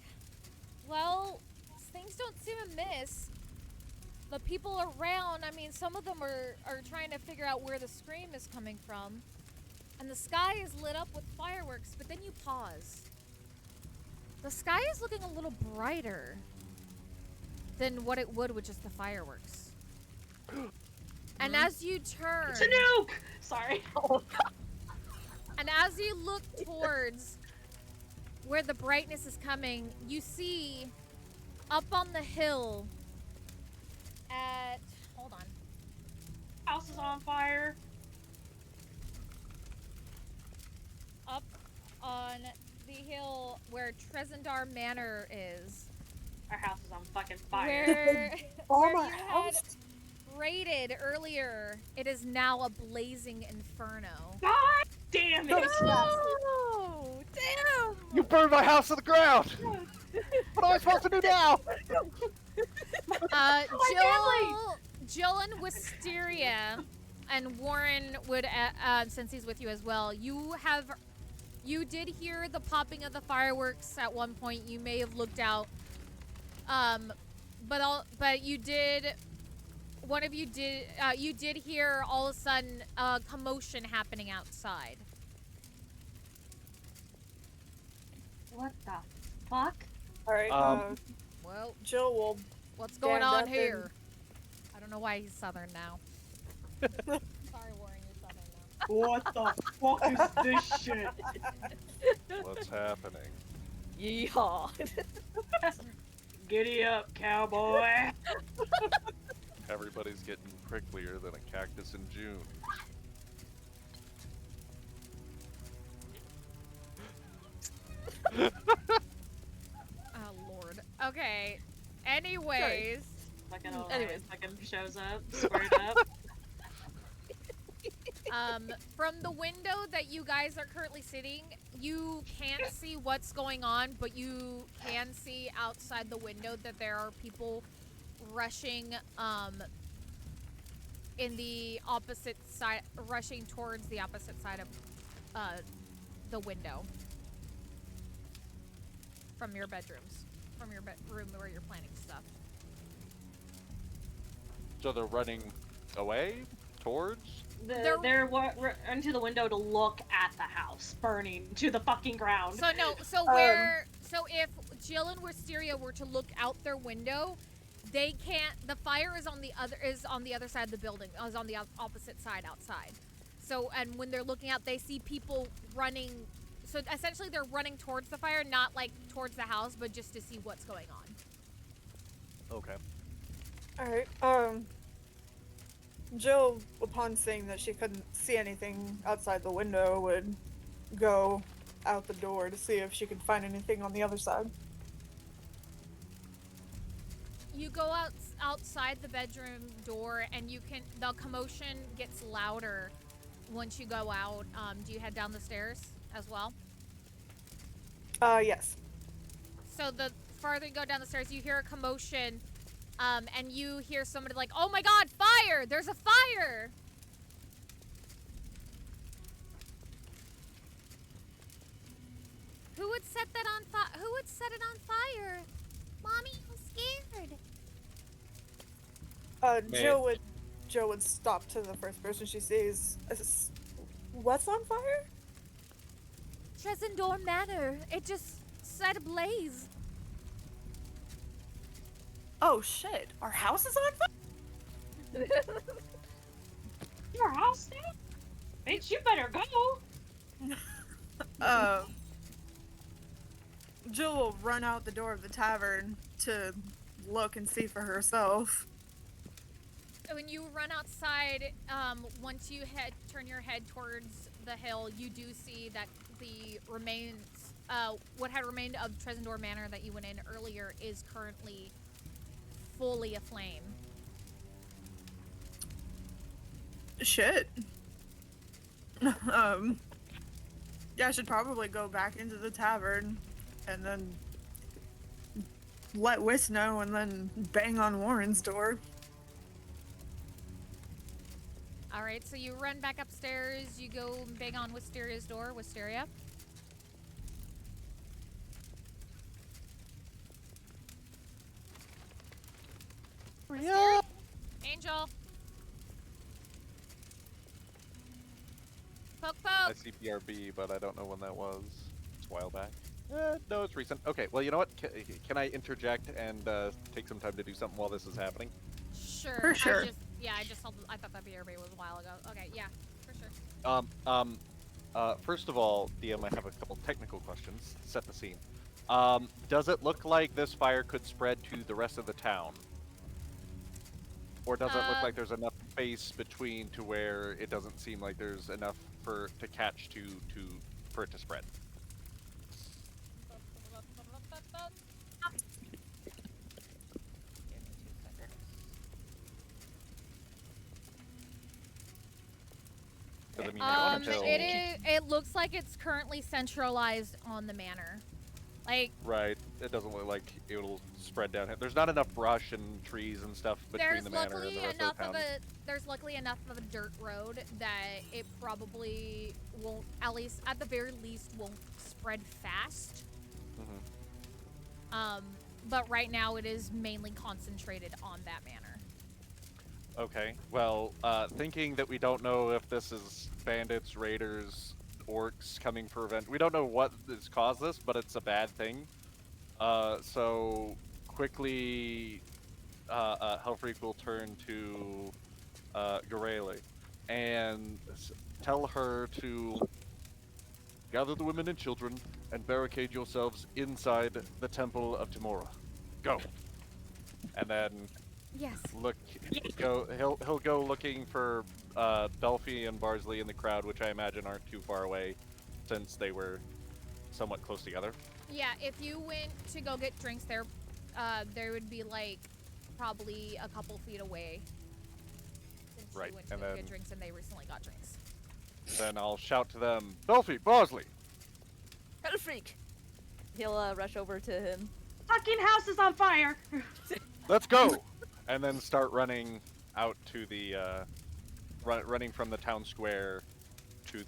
well, things don't seem amiss. The people around, I mean, some of them are trying to figure out where the scream is coming from. And the sky is lit up with fireworks, but then you pause. The sky is looking a little brighter than what it would with just the fireworks. And as you turn... It's a nuke! Sorry. And as you look towards where the brightness is coming, you see up on the hill at... Hold on. House is on fire. Up on the hill where Trezendar Manor is. Our house is on fucking fire. Where, Oh where my you had house. raided earlier, it is now a blazing inferno. God damn it! Oh, damn! You burned my house to the ground! What am I supposed to do now? Jill and Wisteria and Warren would, since he's with you as well, you did hear the popping of the fireworks at one point. You may have looked out, but you did. One of you did. You did hear all of a sudden a commotion happening outside. What the fuck? Alright, Well, Jill will. what's going stand on up here? I don't know why he's Southern now. Sorry, Warren, you're Southern now. What the fuck is this shit? What's happening? Yeehaw! Giddy up, cowboy! Everybody's getting pricklier than a cactus in June. Oh Lord. Okay. Anyways. Fucking alright. Anyways. Fucking shows up, squared up. From the window that you guys are currently sitting, you can't see what's going on, but you can see outside the window that there are people rushing, in the opposite side, rushing towards the opposite side of, the window. From your bedrooms. From your bedroom where you're planning stuff. So they're running away? Towards? They're into the window to look at the house burning to the fucking ground. So no, so if Jill and Wisteria were to look out their window, they can't. The fire is on the other side of the building. Is on the opposite side outside. So and when they're looking out, they see people running. So essentially, they're running towards the fire, not like towards the house, but just to see what's going on. Okay. Alright, Jill, upon seeing that she couldn't see anything outside the window, would go out the door to see if she could find anything on the other side. You go outside the bedroom door, and the commotion gets louder once you go out. Do you head down the stairs as well? Yes. So the farther you go down the stairs, you hear a commotion, and you hear somebody like, "Oh my God, fire! There's a fire!" Who would set that on fire? Who would set it on fire? Mommy, I'm scared. Joe would stop to the first person she sees. What's on fire? Tresendor Manor. It just set ablaze. Oh shit! Our house is on fire. Your house now? Bitch, you better go. Jill will run out the door of the tavern to look and see for herself. When you run outside, once you turn your head towards the hill, you do see that the remains, what had remained of Tresendor Manor that you went in earlier, is currently fully aflame. Shit. Yeah, I should probably go back into the tavern and then let Wiss know and then bang on Warren's door. Alright, so you run back upstairs, you go bang on Wisteria's door. Wisteria? Yeah. Angel? Poke, I poke! see BRB, but I don't know when that was. It's a while back. No, it's recent. Okay, well, you know what? Can I interject and take some time to do something while this is happening? Sure. For sure. I thought that BRB was a while ago. Okay, yeah, for sure. First of all, DM, I have a couple technical questions. Set the scene. Does it look like this fire could spread to the rest of the town? Or does it look like there's enough space between to where it doesn't seem like there's enough to catch for it to spread? I mean, I wanna tell- It looks like it's currently centralized on the manor. Like, right, it doesn't look like it'll spread down here. There's not enough brush and trees and stuff between the manor and the rest of the town. There's luckily enough of a dirt road that it probably won't, at the very least, won't spread fast. But right now it is mainly concentrated on that manor. Okay, well, thinking that we don't know if this is bandits, raiders, orcs coming for revenge. We don't know what has caused this, but it's a bad thing. So quickly, Helfreak will turn to Garele and tell her to gather the women and children and barricade yourselves inside the Temple of Timora. Go. And then Yes. he'll go looking for Belfie and Barsley in the crowd, which I imagine aren't too far away since they were somewhat close together. Yeah, if you went to go get drinks there, there would be like probably a couple feet away. Since Right, you went to and go then- get drinks and they recently got drinks. Then I'll shout to them, Belfie, Barsley! Helfreak! He'll rush over to him. Fucking house is on fire. Let's go! And then start running out to the, running from the town square to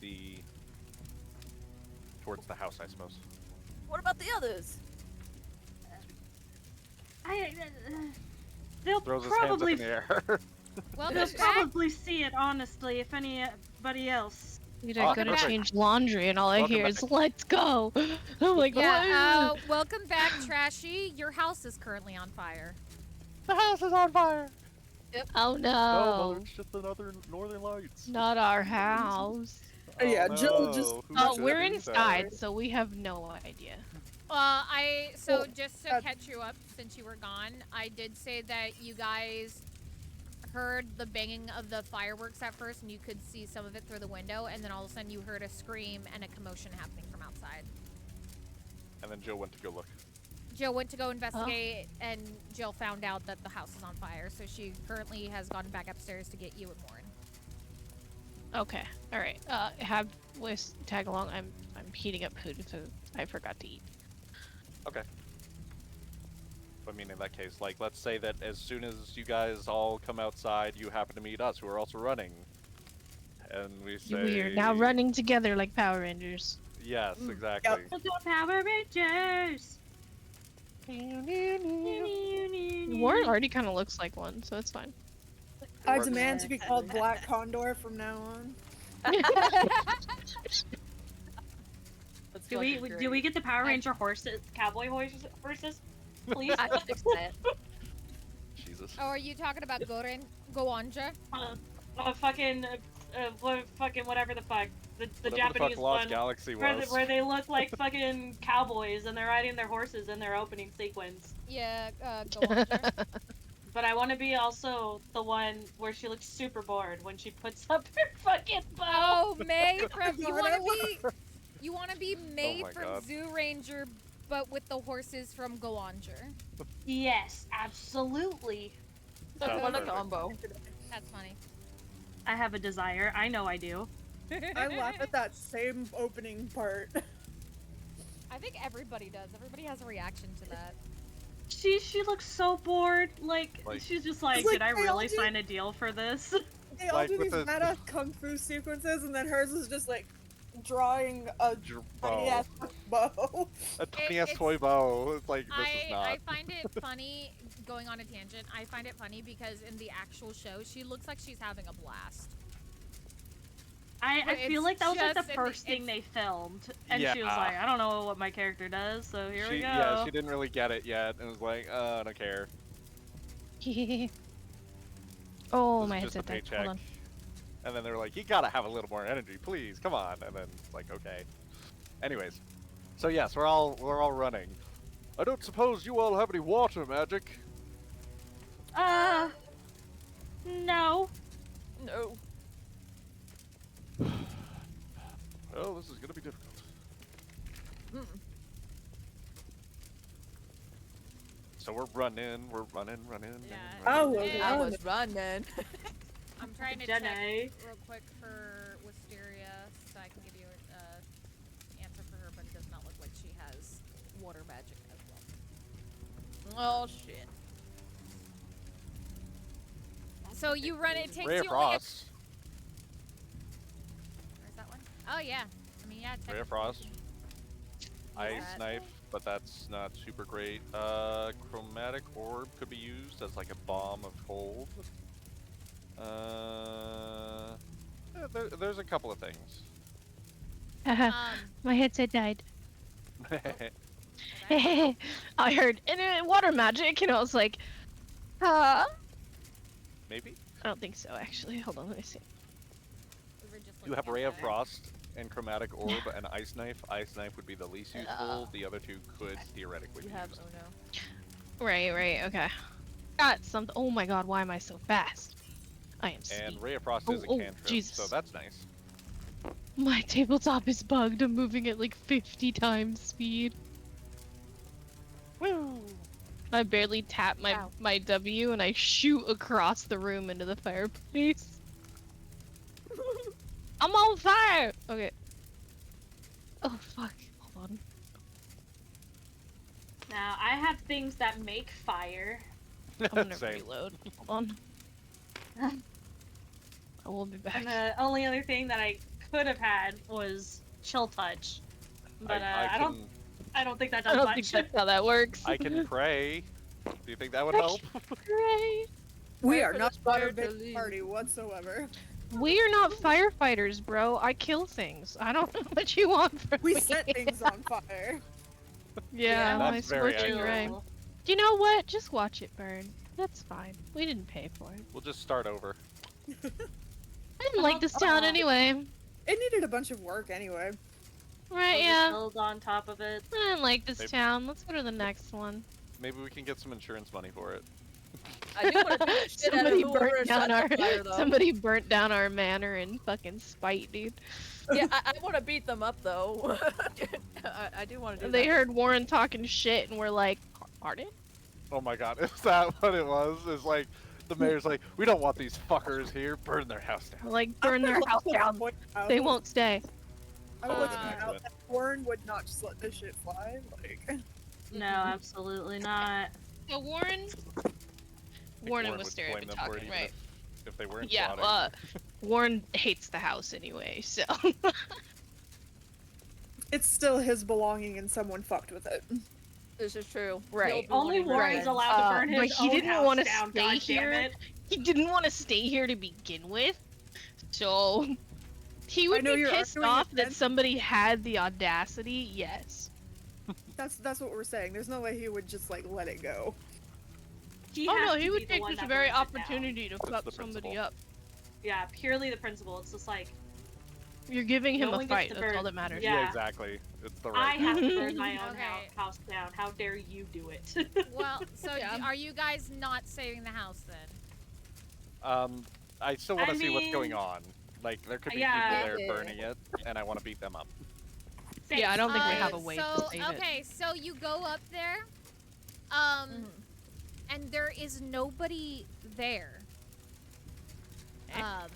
towards the house, I suppose. What about the others? They'll Throws his hands up probably in the air. Welcome they'll back. probably see it honestly if anybody else. Dude, I go to perfect. change laundry and all I Welcome hear back. is "Let's go." I'm like, Yeah, what? welcome back, Trashy. Your house is currently on fire. The house is on fire! Oh Oh, no, it's just another northern lights. not our house. Yeah, Jill no. just- Who Oh, should we're do inside, that? so we have no idea. So Well, just to catch you up, since you were gone, I did say that you guys heard the banging of the fireworks at first, and you could see some of it through the window, and then all of a sudden you heard a scream and a commotion happening from outside. And then Joe went to go look. Jill went to go investigate, and Jill found out that the house is on fire, so she currently has gone back upstairs to get you and Warren. Okay. All right. Have Wiz tag along. I'm heating up food because I forgot to eat. Okay. I mean, in that case, like, let's say that as soon as you guys all come outside, you happen to meet us, who are also running. And we say... We are now running together like Power Rangers. Yes, exactly. Let's go Power Rangers! Warren already kind of looks like one, so it's fine. I demand to be called Black Condor from now on. Do we get the Power Ranger horses, cowboy horses, please? I can fix that. Jesus. Oh, are you talking about Goanja? Fucking whatever the fuck. The Whatever Japanese the fuck Lost one. Galaxy Where, was. where they look like fucking cowboys and they're riding their horses in their opening sequence. Yeah, Goanja. But I want to be also the one where she looks super bored when she puts up her fucking bow. Oh, May from you want to be May my from God. Zoo Ranger, but with the horses from Goanja. Yes, absolutely. Sounds What a perfect. combo. That's funny. I have a desire. I know I do. I laugh at that same opening part. I think everybody does. Everybody has a reaction to that. She looks so bored. Like she's just like, Like, did I they all really do- sign a deal for this? They all Like do with these the- meta kung fu sequences, and then hers is just like drawing a tiny ass bow. A tiny ass it's- toy bow. It's like, this is not. I find it funny, going on a tangent, I find it funny because in the actual show, she looks like she's having a blast. I But feel like that was like just the in the- first thing they filmed, and she was Yeah. like, I don't know what my character does, so here we go. Yeah, she didn't really get it yet, and was like, I don't care. Oh, This my is just a headset died. paycheck. Hold on. And then they were like, you gotta have a little more energy, please, come on. And then it's like, okay. Anyways, so yes, we're all running. I don't suppose you all have any water magic. No. No. Well, this is gonna be difficult. So we're running. Yeah. Oh, Yeah. I was running. I'm trying to check Jenny. real quick for Wisteria so I can give you an answer for her, but it does not look like she has water magic as well. Oh shit. So you run, it takes Ray of you only a- Frost. Where's that one? Oh yeah. I mean, yeah, Ray of technically. Frost. Ice that. knife, but that's not super great. Chromatic orb could be used as like a bomb of cold. There's a couple of things. My headset died. Okay. I heard water magic, and I was like, Maybe. I don't think so, actually. Hold on, let me see. We were just You have looking Ray at of that. Frost and Chromatic Orb and Ice Knife. Ice Knife would be the least useful. The other two could theoretically You be have used. oh no. Right, okay. Got something. Oh my god, why am I so fast? I am And speed. Ray of Frost is a Oh, cantrip, Jesus. so that's nice. My tabletop is bugged. I'm moving at like 50 times speed. Woo! I barely tap Ow. my W and I shoot across the room into the fireplace. I'm on fire! Okay. Oh fuck. Hold on. Now I have things that make fire. I'm gonna Same. reload. Hold on. I will be back. And the only other thing that I could have had was chill touch. But I don't think that does I don't much. think that's how that works. I can pray. Do you think that would help? Hooray! We Pray are for not the part fire of to this leave. party whatsoever. We are not firefighters, bro. I kill things. I don't know what you want from We me. set things on fire. Yeah, my That's very scorching ray. accurate. You know what? Just watch it burn. That's fine. We didn't pay for it. We'll just start over. I didn't like this town anyway. It needed a bunch of work anyway. Right, We'll just yeah. build on top of it. I didn't like this Maybe- town. Let's go to the next one. Maybe we can get some insurance money for it. I do want to beat the shit out of Somebody whoever burnt down set our the fire, though. somebody burnt down our manor in fucking spite, dude. Yeah, I want to beat them up though. I do want to do They that. heard Warren talking shit and were like, "Pardon?" Oh my god, is that what it was? It's like the mayor's like, we don't want these fuckers here. Burn their house down. Like, burn their house down. They won't stay. I would like to point Uh, out that Warren would not just let this shit fly. Like, No, absolutely not. So Warren Warren was would stereotyping blame them for it talking, even right? if they weren't Yeah, plotting. Warren hates the house anyway, so. it's still his belonging and someone fucked with it. This is true. Right. He'll be Only wanting Warren's revenge. allowed to burn his but he own didn't house wanna down, stay God here. damn it. He didn't want to stay here to begin with, so he would know be you're pissed arguing off that against- somebody had the audacity. Yes. That's what we're saying. There's no way he would just like let it go. He Oh has no, to he be would the take one this that very burns it down. opportunity to That's fuck the somebody principle. up. Yeah, purely the principle. It's just like, You're giving him No a one gets fight. to That's all burn- that matters. Yeah. Exactly. It's the I right. have to burn my own Okay. house down. How dare you do it? Well, so Yeah. are you guys not saving the house then? I still want I to see what's going mean- on. Like, there could be Yeah. people there burning it, and I want to beat them up. Yeah, I don't think we have a way so, to save it. okay, so you go up there, um, Mhm. and there is nobody there. Eh.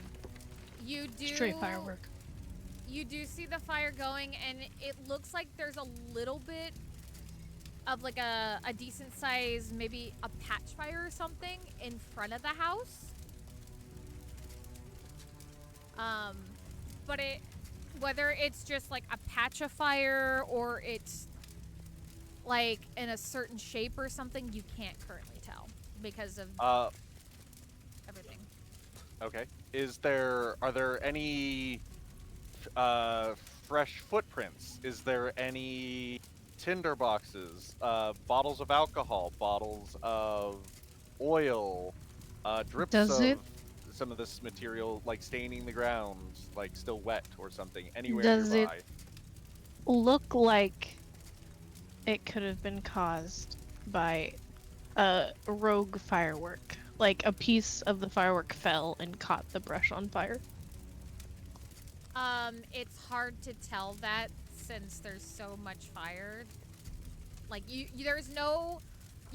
You do Straight firework. You do see the fire going, and it looks like there's a little bit of like a decent size, maybe a patch fire or something in front of the house. But whether it's just like a patch of fire or it's like in a certain shape or something, you can't currently tell because of everything. Okay. Are there any fresh footprints? Is there any tinder boxes, bottles of alcohol, bottles of oil, drips Does of it- some of this material like staining the ground, like still wet or something, anywhere Does it- nearby? Look like it could have been caused by a rogue firework. Like a piece of the firework fell and caught the brush on fire. It's hard to tell that since there's so much fire. Like you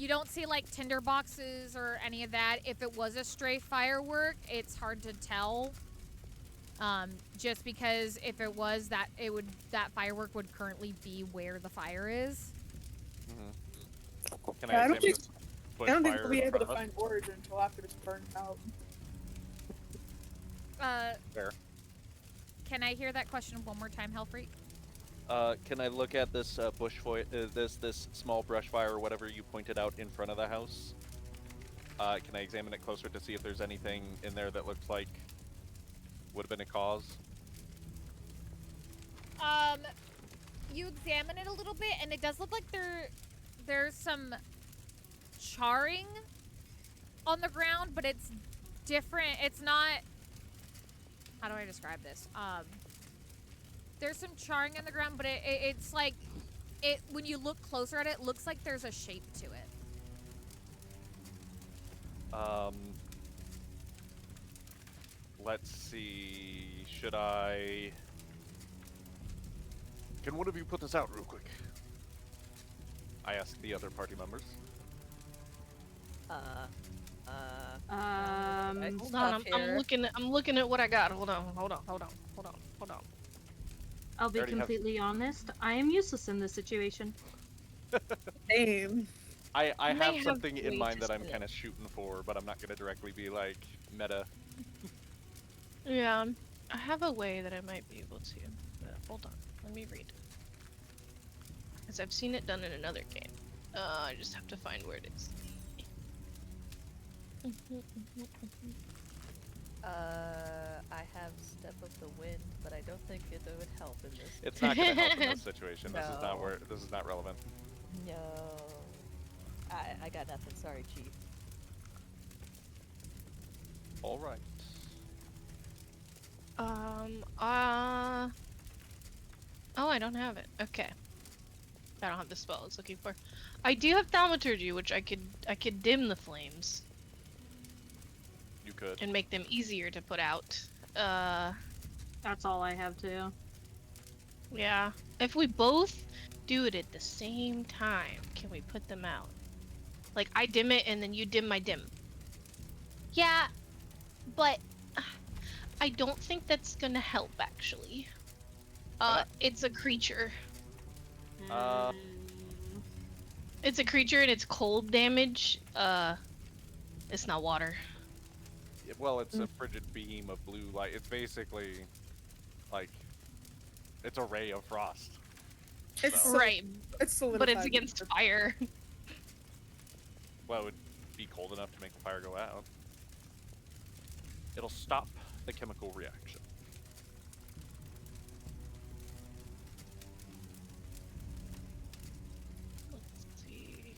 don't see like tinder boxes or any of that. If it was a stray firework, it's hard to tell. Just because if it was that firework would currently be where the fire is. Can Yeah, I I don't examine think- this I don't think bushfire we'll be in able to front of find origin until after it's burned out. Fair. Can I hear that question one more time, Hellfreak? Can I look at this this small brush fire or whatever you pointed out in front of the house? Can I examine it closer to see if there's anything in there that looks like would have been a cause? You examine it a little bit, and it does look like there's some charring on the ground, but it's different. It's not. How do I describe this? There's some charring on the ground, but it's like when you look closer at it, it looks like there's a shape to it. Let's see. Should I? Can one of you put this out real quick? I asked the other party members. Hold on, I'm looking at what I got. Hold on. I'll be Already have- completely honest. I am useless in this situation. Same. I may have have something in way mind to that I'm split. kind of shooting for, but I'm not gonna directly be like meta. Yeah, I have a way that I might be able to. But hold on, let me read. Because I've seen it done in another game. I just have to find where it is. I have Step of the Wind, but I don't think it would help in this. It's not gonna help in this situation. This is not No. where. This is not relevant. No. I got nothing. Sorry, Chief. All right. Oh, I don't have it. Okay. I don't have the spell I was looking for. I do have thaumaturgy, which I could dim the flames. You could. and make them easier to put out. That's all I have too. Yeah. If we both do it at the same time, can we put them out? Like, I dim it and then you dim my dim. Yeah, but I don't think that's gonna help, actually. It's a creature. Uh, It's a creature and it's cold damage. It's not water. Well, it's a frigid beam of blue light. It's basically like it's a ray of frost. It's So- so- Right, It's solidified. but it's against fire. Well, it would be cold enough to make the fire go out. It'll stop the chemical reaction. Let's see.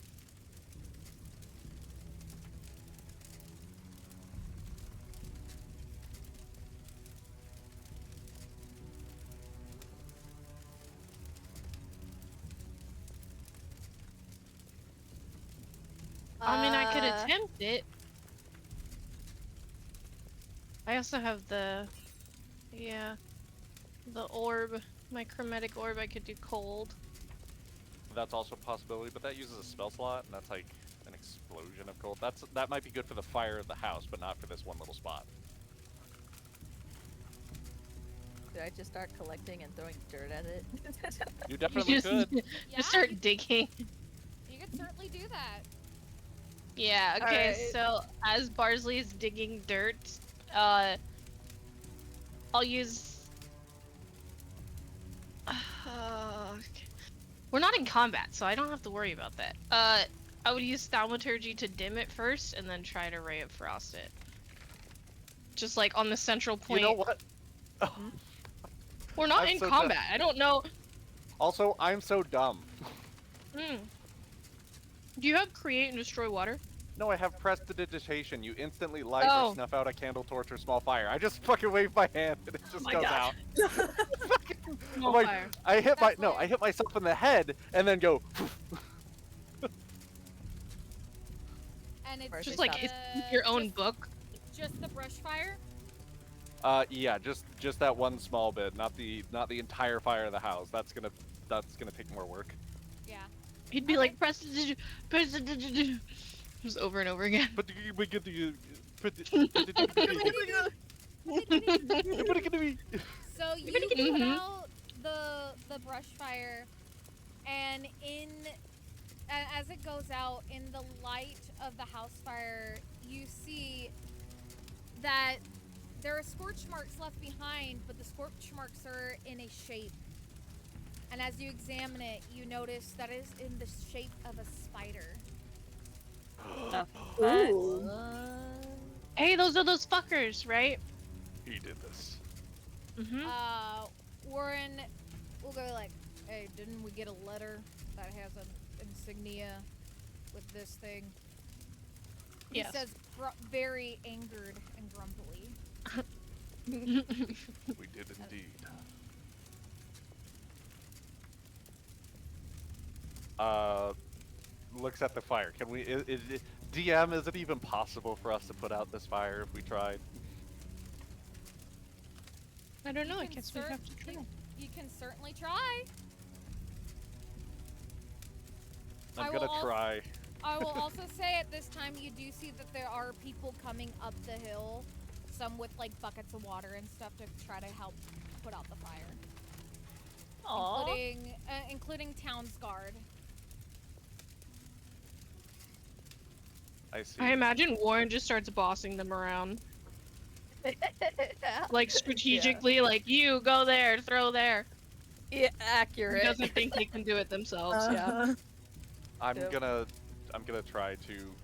I mean, I could attempt it. I also have the orb, my chromatic orb. I could do cold. That's also a possibility, but that uses a spell slot, and that's like an explosion of cold. That might be good for the fire of the house, but not for this one little spot. Did I just start collecting and throwing dirt at it? You definitely just, could. Yeah, just start digging. You could certainly do that. Yeah, okay, Alright. so as Barsley is digging dirt, I'll use... okay. We're not in combat, so I don't have to worry about that. I would use Thaumaturgy to dim it first, and then try to Ray of Frost it. Just like on the central point. You know what? We're not I'm in so combat, I don't know. Also, I'm so dumb. Do you have Create and Destroy Water? No, I have prestidigitation. You instantly light Oh. or snuff out a candle, torch, or small fire. I just fucking wave my hand and it just my goes God. out. Small I'm like, fire. I hit That's I hit myself in the head and then go. And it's Just Just like it's your own book. Just the brush fire. Yeah, just that one small bit, not the entire fire of the house. That's gonna take more work. Yeah. He'd be like, prestidigitation, just over and over again. But we get the. So you put out the brush fire, and as it goes out in the light of the house fire, you see that there are scorch marks left behind, but the scorch marks are in a shape. And as you examine it, you notice that it is in the shape of a spider. Ooh. Hey, those are those fuckers, right? He did this. Mm-hmm. Warren will go like, hey, didn't we get a letter that has an insignia with this thing? He Yes. says very angered and grumpily. We did indeed. Looks at the fire. Can we? DM, is it even possible for us to put out this fire if we tried? I don't know. You I can guess we have to try. You can certainly try. I I'm will gonna also- try. I will also say at this time you do see that there are people coming up the hill, some with like buckets of water and stuff to try to help put out the fire. Including Town's Guard. I see. I imagine Warren just starts bossing them around, like strategically, like you go there, throw there. Yeah, He accurate. doesn't think they can do it themselves. Yeah. I'm Yep. gonna try to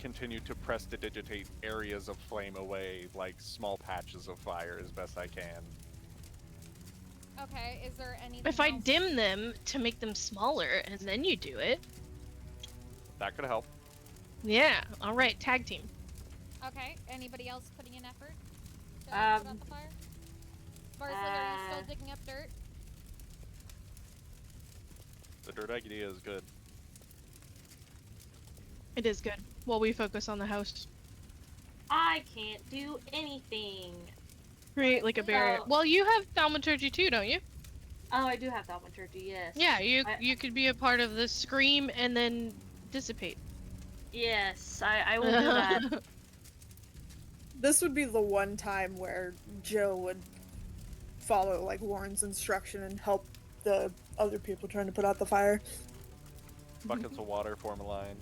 continue to prestidigitate areas of flame away, like small patches of fire, as best I can. Okay, is there anything If I else? dim them to make them smaller, and then you do it, That could help. yeah. All right, tag team. Okay, anybody else putting in effort to put out the fire? Barsley, are you still digging up dirt? The dirt idea is good. It is good. While we focus on the house. I can't do anything. Create like a barrier. So- Well, you have thaumaturgy too, don't you? Oh, I do have thaumaturgy, yes. Yeah, you I- you could be a part of the scream and then dissipate. Yes, I will do that. This would be the one time where Jill would follow like Warren's instruction and help the other people trying to put out the fire. Buckets of water form a line.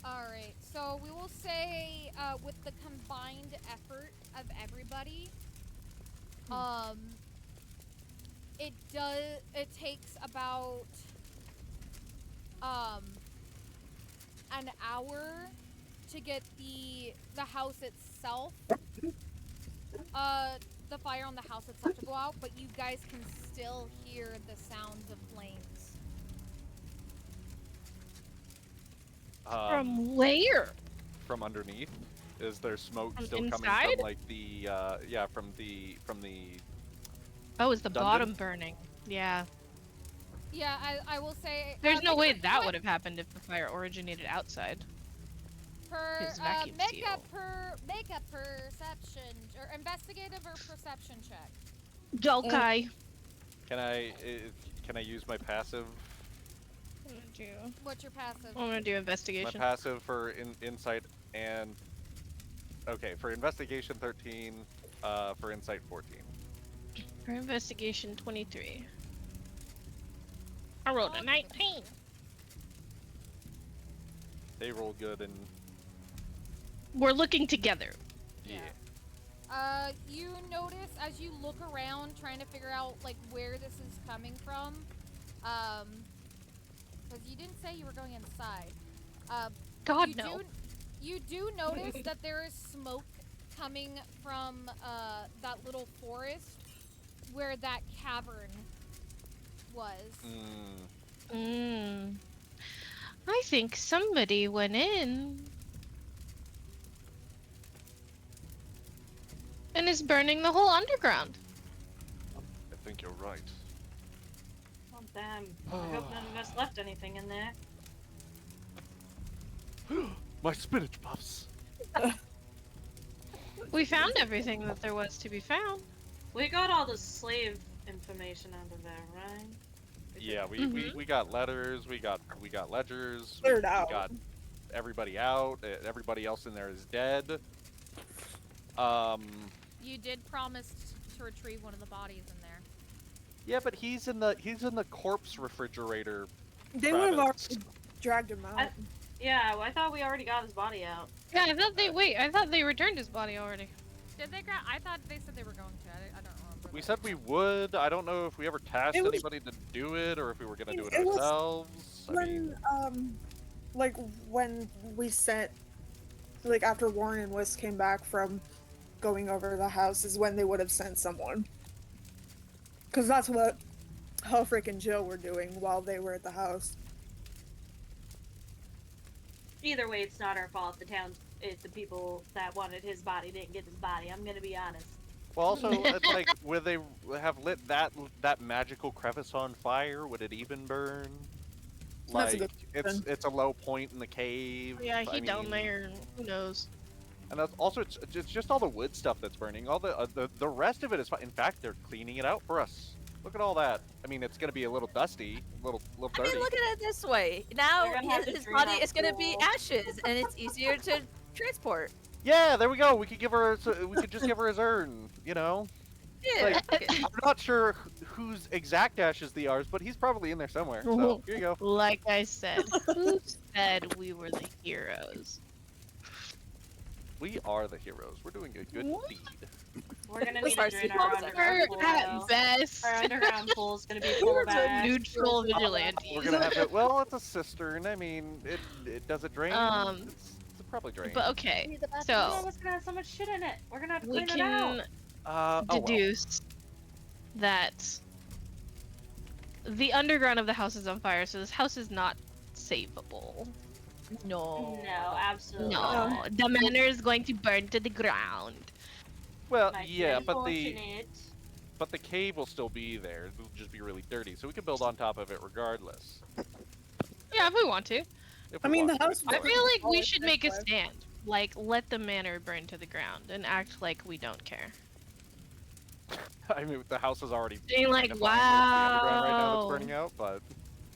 Alright, so we will say with the combined effort of everybody, it takes about an hour to get the house itself, the fire on the house itself to go out, but you guys can still hear the sounds of flames. From where? From underneath. Is there smoke From still coming inside? from like the from the Oh, is the Dungeon? bottom burning? Yeah. Yeah, I will say... There's no make way a- that would have happened if the fire originated outside. His vacuum make a seal. perception or investigative or perception check. Okay. Can I use my passive? What's your passive? I'm gonna do My investigation. passive for insight and for investigation 13, for insight 14. For investigation 23. I rolled a 19. They roll good and We're looking together. yeah. You notice as you look around trying to figure out like where this is coming from, because you didn't say you were going inside. God you no. You do notice that there is smoke coming from that little forest where that cavern was. I think somebody went in and is burning the whole underground. I think you're right. Oh, damn. I hope none of us left anything in there. My spinach puffs. We found everything that there was to be found. We got all the slave information out of there, right? Yeah, we got letters, we got ledgers, Cleared we out. got everybody out. Everybody else in there is dead. You did promise to retrieve one of the bodies in there. Yeah, but he's in the corpse refrigerator. They would have Travis. already dragged him out. Yeah, well, I thought we already got his body out. Yeah, I thought they returned his body already. Did they grab? I thought they said they were going to. I don't remember. We that. said we would. I don't know if we ever tasked It was- anybody to do it or if we were gonna do it It was ourselves. I mean, when we sent, like after Warren and Whisk came back from going over the house is when they would have sent someone. Because that's what Helfric and Jill were doing while they were at the house. Either way, it's not our fault. The people that wanted his body didn't get his body. I'm gonna be honest. well, also, it's like, would they have lit that magical crevice on fire? Would it even burn? That's a Like, good question. it's a low point in the cave. Yeah, I he down mean, there. Who knows? And that's also, it's just all the wood stuff that's burning. All the rest of it is fine. In fact, they're cleaning it out for us. Look at all that. I mean, it's gonna be a little dusty, a little I dirty. mean, look at it this way. Now They're gonna have to his drain body out is going to be pool. ashes, and it's easier to transport. Yeah, there we go. We could give her. We could just give her his urn. You know. Yeah. Like, I'm not sure whose exact ashes they are, but he's probably in there somewhere. So here you go. Like I said, who said we were the heroes? We are the heroes. We're doing a good What? deed. We're gonna We need to are drain super our excited. underground We're pool. at though. best Our underground pool is gonna be full of ash. neutral vigilantes. We're gonna have it. Well, it's a cistern. I mean, it does it drain? It's probably drain. But okay, Oh, so it's gonna have so much shit in it. We're gonna have to we clean it out. can oh, well. deduce that the underground of the house is on fire, so this house is not savable. No. No, absolutely No, not. the manor is going to burn to the ground. Well, Might be yeah, but unfortunate. the cave will still be there. It'll just be really dirty, so we can build on top of it regardless. Yeah, if we want to. If I we mean, want the to. house. I feel like we was should make a desolate. stand. like, let the manor burn to the ground and act like we don't care. I mean, the house is already Being like, kinda fine. It's the underground right now that's wow. burning out, but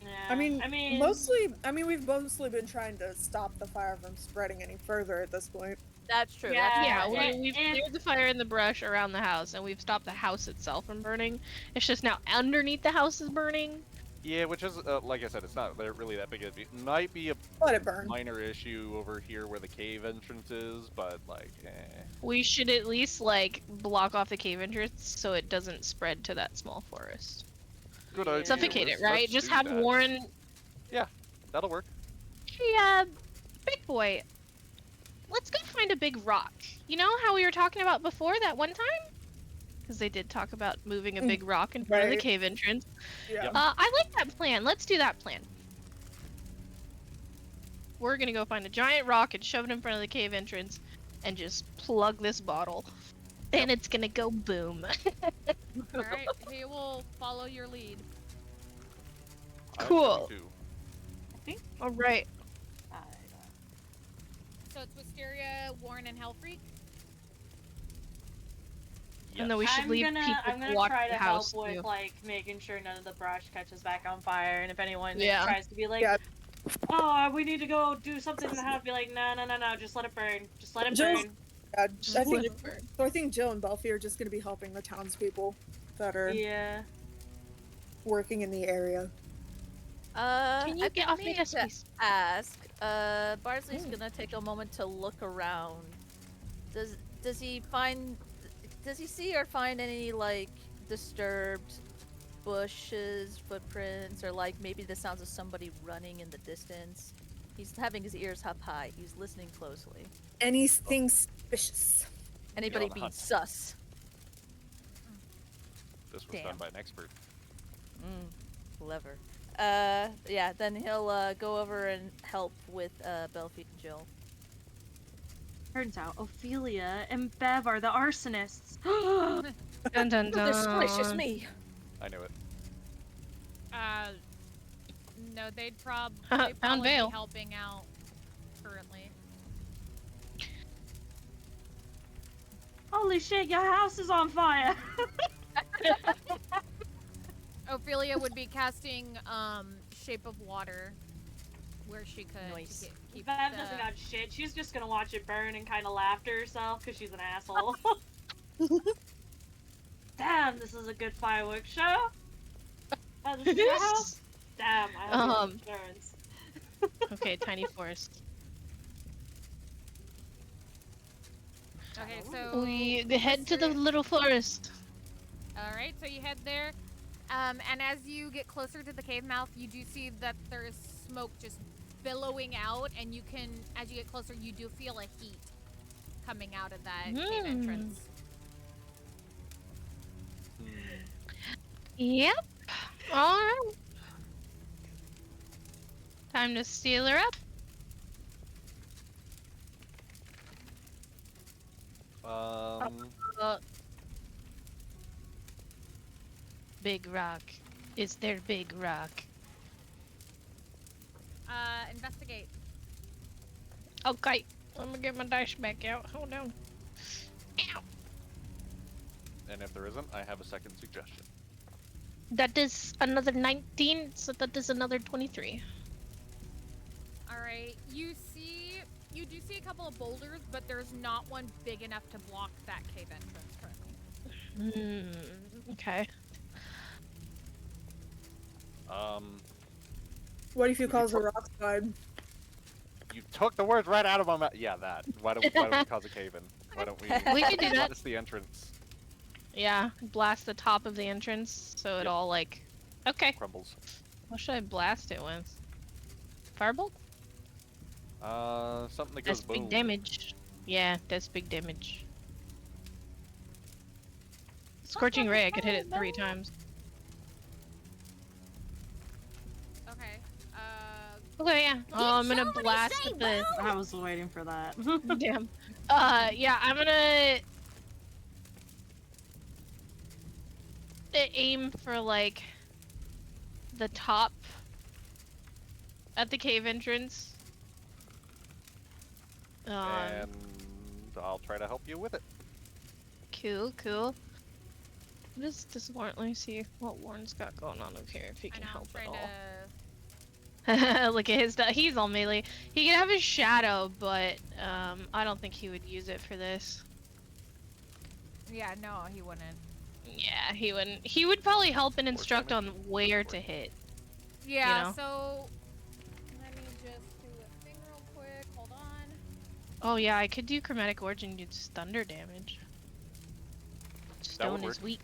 Yeah. I mean, I mean, we've mostly been trying to stop the fire from spreading any further at this point. That's true. Yeah, That's Yeah, true. we've cleared the fire in the brush around the house, and we've stopped the house itself from burning. It's just now underneath the house is burning. yeah, which is like I said, it's not really that big of a might be a Let it burn. minor issue over here where the cave entrance is, but like, We should at least, like, block off the cave entrance so it doesn't spread to that small forest. good idea. Suffocate it, Let's right? Just do have that. Warren... That'll work. Hey, big boy, let's go find a big rock. You know how we were talking about before that one time? Because they did talk about moving a big rock in front of the Right. cave entrance. Yeah. Yep. I like that plan. Let's do that plan. We're gonna go find a giant rock and shove it in front of the cave entrance and just plug this bottle. And it's gonna go boom. All right, he will follow your lead. I'm Cool. going to. Alright. So it's Wisteria, Warren, and Hellfreak. And then we should leave people I'm to gonna watch try the to house help with too. like making sure none of the brush catches back on fire, and if anyone Yeah. tries to be like, Yeah. "Oh, we need to go do something in the house," be like, "No, just let it burn. Just let it Just- burn." Yeah, I think, Whatever. so I think Jill and Belfie are just going to be helping the townspeople that are Yeah. working in the area. Can you I've get been off my meaning desk, to please? ask. Bardsley's gonna take a moment to look around. Does he see or find any like disturbed bushes, footprints, or like maybe the sounds of somebody running in the distance? He's having his ears up high. He's listening closely. Anything suspicious? Anybody the being hunt. sus? This was Damn. done by an expert. Clever. Yeah. Then he'll go over and help with Belfie and Jill. Turns out Ophelia and Bev are the arsonists. Dun dun Goodness gracious dun. me! I knew it. No, they'd Found probably Vale. be helping out currently. Holy shit, your house is on fire! Ophelia would be casting Shape of Water, where she could Nice. keep Bev the... doesn't got shit. She's just gonna watch it burn and kind of laugh to herself because she's an asshole. Damn, this is a good fireworks show. Oh, this is your house? Damn, I have insurance. Okay, tiny forest. Okay, so We head to the little forest. all right, so you head there, and as you get closer to the cave mouth, you do see that there is smoke just billowing out, and you can, as you get closer, you do feel a heat coming out of that cave entrance. Yep. Alright. Time to steal her up. Big rock. Is there big rock? Investigate. Okay. Let me get my dice back out. Hold on. Ow. And if there isn't, I have a second suggestion. That is another 19, so that is another 23. All right, you do see a couple of boulders, but there's not one big enough to block that cave entrance currently. Okay. What if you cause a rock slide? You took the words right out of my mouth. Yeah, that. Why don't we cause a cave in? Why don't we? We could do that. That's the entrance. Yeah, blast the top of the entrance so it Yep. all like. Okay. Crumbles. What should I blast it with? Firebolt? Something that goes That's boom. big damage. Yeah, that's big damage. Scorching Ray, I could hit it 3 times. Okay. Okay, yeah. I'm gonna blast with the. I was waiting for that. Damn. Yeah, I'm gonna aim for like the top at the cave entrance. and I'll try to help you with it. Cool, cool. What does Warren? Let me see what Warren's got going on over here. If he I can know, I'm help trying at to. all. Look at his stuff. He's all melee. He can have his shadow, but I don't think he would use it for this. Yeah, no, he wouldn't. Yeah, he wouldn't. He would probably help and instruct on where to hit. Yeah, know? so let me just do a thing real quick. Hold on. Oh yeah, I could do chromatic origin and use thunder damage. Stone is weak.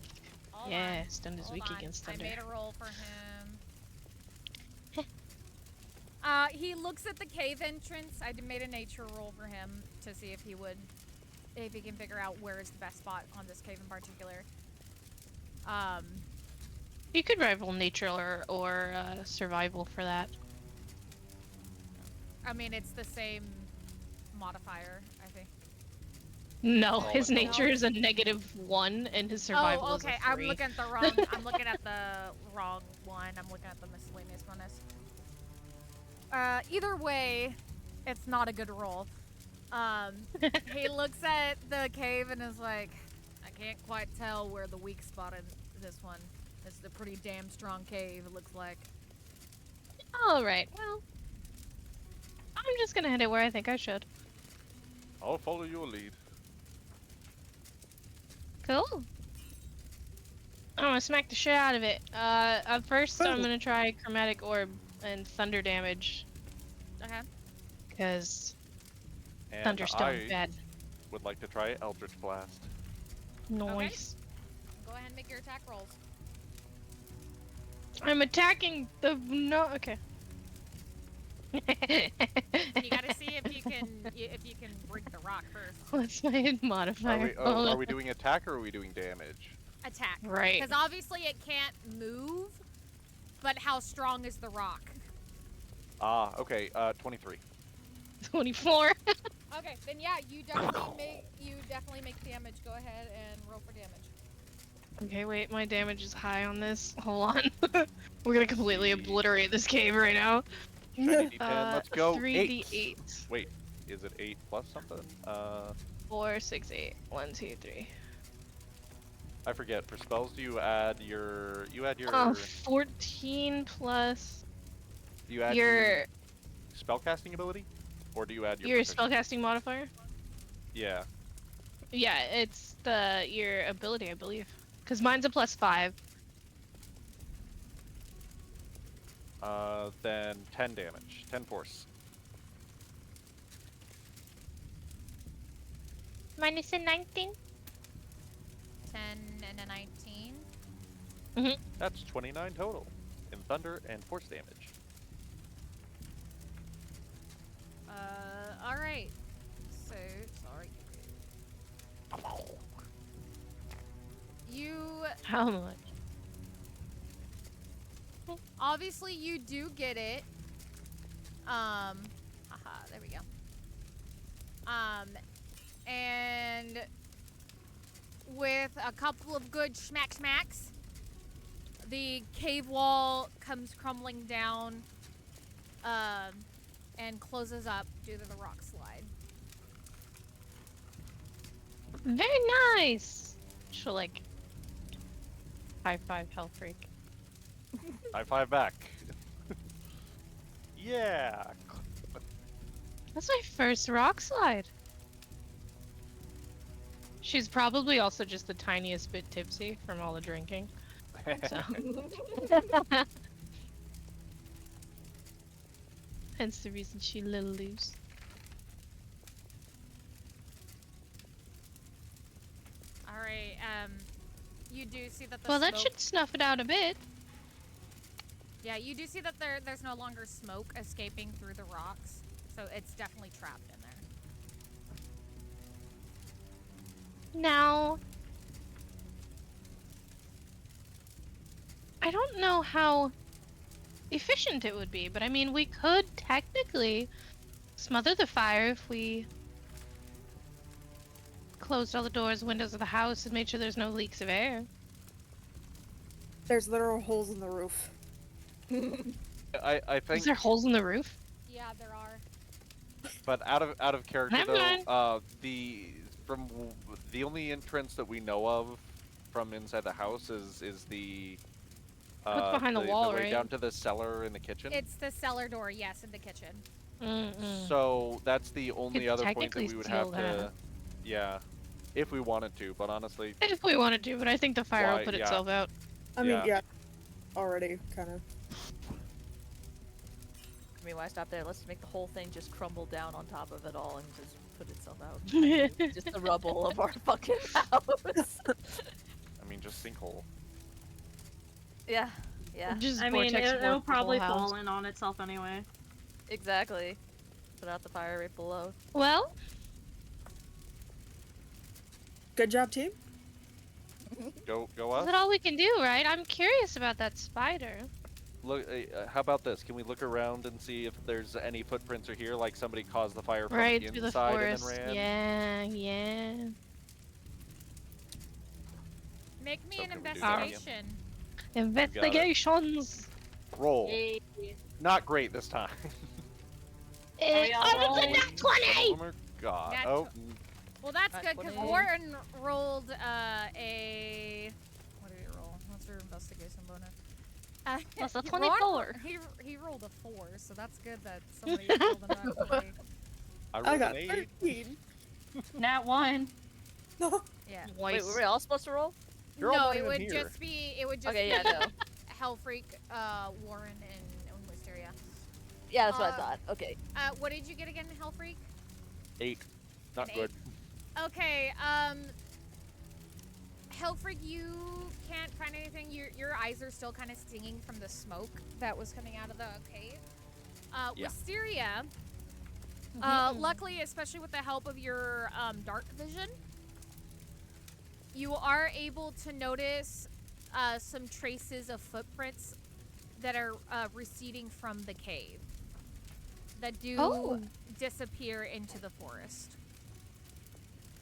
Hold Yeah, on. stone is Hold weak on. against thunder. I made a roll for him. He looks at the cave entrance. I made a nature roll for him to see if he can figure out where is the best spot on this cave in particular. You could rival nature or survival for that. I mean, it's the same modifier, I think. No, Oh, his no. nature is a -1 and his survival oh, okay. is a 3. I'm looking at the wrong. I'm looking at the wrong one. I'm looking at the miscellaneous bonus. Either way, it's not a good roll. He looks at the cave and is like, I can't quite tell where the weak spot in this one. This is a pretty damn strong cave, it looks like. Alright, well. I'm just gonna hit it where I think I should. I'll follow your lead. Cool. I'm gonna smack the shit out of it. At first I'm gonna try chromatic orb and thunder damage. Okay. Because And thunderstone's bad. would like to try Eldritch Blast. Nice. Go ahead and make your attack rolls. I'm attacking the okay. You gotta see if you can break the rock first. What's my modifier? Are we doing attack or are we doing damage? Attack. Right. Because obviously it can't move, but how strong is the rock? Ah, okay, 23. 24. Okay, then yeah, you definitely make damage. Go ahead and roll for damage. Okay, wait, my damage is high on this. Hold on. We're gonna completely obliterate this cave right now. Shiny D10, let's go. 3d8. Wait, is it 8 plus something? 4, 6, 8. 1, 2, 3. I forget. For spells, do you add your? 14 plus You add your spellcasting ability, or do you add your proficiency? spellcasting modifier. Yeah. Yeah, it's your ability, I believe. Cause mine's a +5. Then 10 damage, 10 force. Minus a 19. 10 and a 19. That's 29 total in thunder and force damage. All right. So sorry. You How much? obviously you do get it. Haha, there we go. And with a couple of good smacks, the cave wall comes crumbling down, and closes up due to the rock slide. Very nice. She'll like high five health freak. High five back. Yeah. That's my first rock slide. She's probably also just the tiniest bit tipsy from all the drinking. So. Hence the reason she a little loose. All right. You do see that the Well, that smoke- should snuff it out a bit. Yeah, you do see that there's no longer smoke escaping through the rocks, so it's definitely trapped in there. Now, I don't know how efficient it would be, but I mean, we could technically smother the fire if we closed all the doors, windows of the house, and made sure there's no leaks of air. There's literal holes in the roof. I think Is there holes in the roof? Yeah, there are. But out of character Never mind. though, the only entrance that we know of from inside the house is the What's behind the wall, way right? down to the cellar in the kitchen. It's the cellar door, yes, in the kitchen. So that's the only Could other point that technically we would steal have to, yeah, if we wanted to. But honestly, If we wanted to, but I think the fire Why, will put yeah. itself out. I mean, Yeah. yeah, already kind of. I mean, why stop there? Let's make the whole thing just crumble down on top of it all and just put itself out. Just the rubble of our fucking house. I mean, just sinkhole. Yeah, yeah, Just I mean, vortex it'll warp the probably whole house. fall in on itself anyway. exactly. Put out the fire right below. Well, Good job, team. Go is us. that all we can do, right? I'm curious about that spider. Look, how about this? Can we look around and see if there's any footprints are here, like somebody caused the fire from Right the through the inside forest. and then ran? Yeah, yeah. Make me So an can we do that? investigation. Investigations. Roll. Hey. Not great this time. we all Under the rolling? nat 20! Oh my god. Nat Oh, Well, that's Nat good because 20. Warren rolled a. What did he roll? What's your investigation bonus? Plus a Ron- 24. He rolled a 4, so that's good that somebody rolled a nat 20. I I rolled got an 8. 13. Nat 1. Yeah. Wait, were we all supposed to roll? You're all No, not it even would here. just be. It would just Okay, be yeah, no. Hellfreak, Warren, and Wisteria. Yeah, that's what I Uh, thought. Okay. What did you get again, Hellfreak? 8. Not An good. Okay, Hellfreak, you can't find anything. Your eyes are still kind of stinging from the smoke that was coming out of the cave. Yeah. Wisteria, luckily, especially with the help of your dark vision, you are able to notice some traces of footprints that are receding from the cave that do disappear into the forest.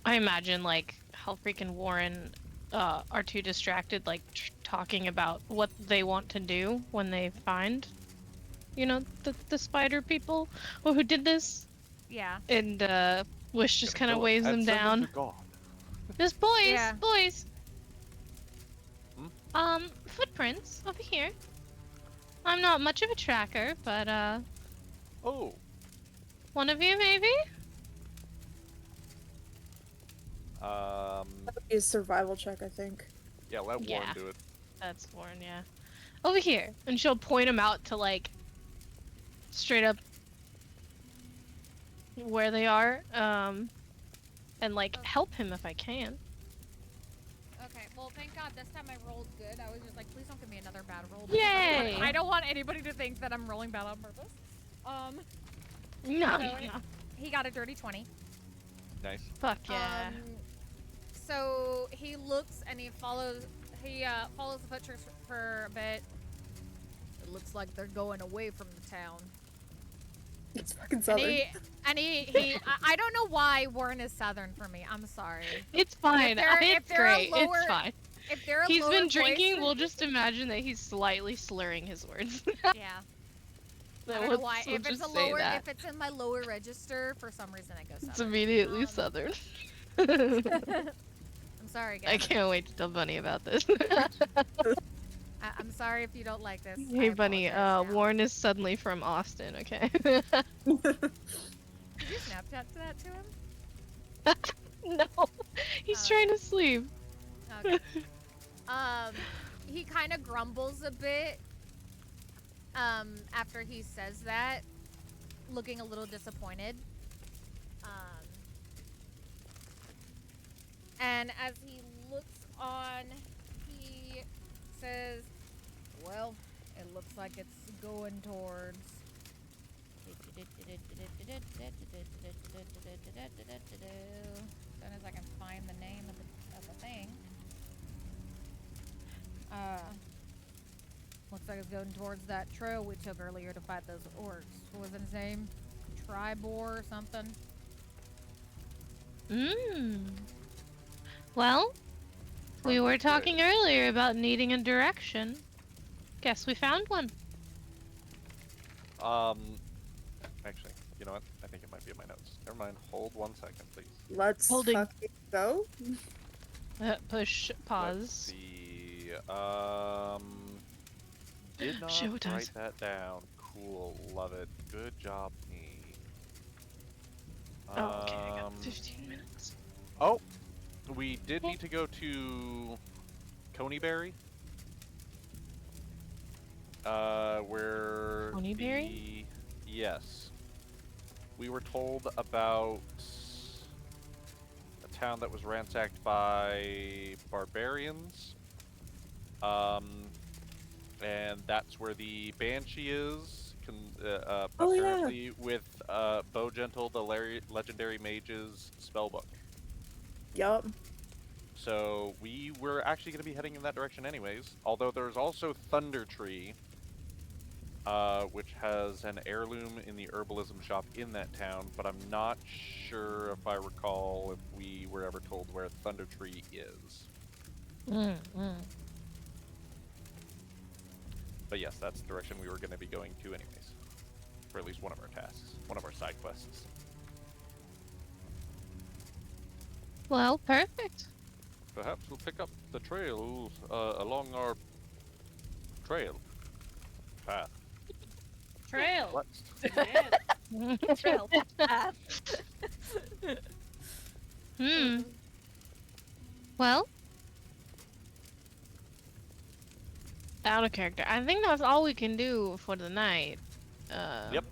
I imagine, like, Hellfreak and Warren are too distracted, like, talking about what they want to do when they find, you know, the spider people who did this. Yeah. And Wish just kind of Kill it waves and them send down. to God. Just boys, Yeah. boys. Hmm? Footprints over here. I'm not much of a tracker, but Oh. one of you maybe? Is survival check, I think. Yeah, let Warren Yeah. do it. That's Warren, yeah. Over here, and she'll point him out to like straight up where they are, and like help him if I can. Okay, well, thank God this time I rolled good. I was just like, please don't give me another bad roll. Yay! I don't want anybody to think that I'm rolling bad on purpose. No, So no. he got a dirty 20. Nice. Fuck yeah. So he looks and he follows the footprints for a bit. It looks like they're going away from the town. It's fucking And southern. I don't know why Warren is southern for me. I'm sorry. It's fine. if It's they're a great. lower- It's fine. If they're a He's lower been voice drinking. than- We'll just imagine that he's slightly slurring his words. Yeah. I don't know why. We'll If it's just a say lower, that. if it's in my lower register, for some reason it goes It's southern. immediately southern. I'm sorry, I guys. can't wait to tell Bunny about this. I'm sorry if you don't like this. Hey I Bunny, apologize now. Warren is suddenly from Austin, okay? Did you Snapchat that to him? No, he's trying to sleep. Okay. He kind of grumbles a bit. After he says that, looking a little disappointed. And as he looks on, he says, "Well, it looks like it's going towards." As soon as I can find the name of the thing. Looks like it's going towards that trail we took earlier to fight those orcs. What was his name? Tribor or something? Well, we were talking earlier about needing a direction. Guess we found one. Actually, You know what? I think it might be in my notes. Never mind. Hold 1 second, please. Let's Holding. fucking go. Push Let's pause. see. Did not Show does. write that down. Cool. Love it. Good job, me. Oh, okay, I got 15 minutes. Oh, we did need to go to Coneyberry. Where Coneyberry? Yes. We were told about a town that was ransacked by barbarians. And that's where the Banshee is. Oh, yeah. Apparently with Bowgentle, the legendary mage's spellbook. Yup. So we were actually going to be heading in that direction anyways. Although there's also Thunder Tree, which has an heirloom in the herbalism shop in that town, but I'm not sure if I recall if we were ever told where Thunder Tree is. But yes, that's the direction we were going to be going to anyways. For at least one of our tasks, one of our side quests. Well, perfect. Perhaps we'll pick up the trail along our path. Trail. What? Man. Trail path. Well, out of character. I think that's all we can do for the night. Yep.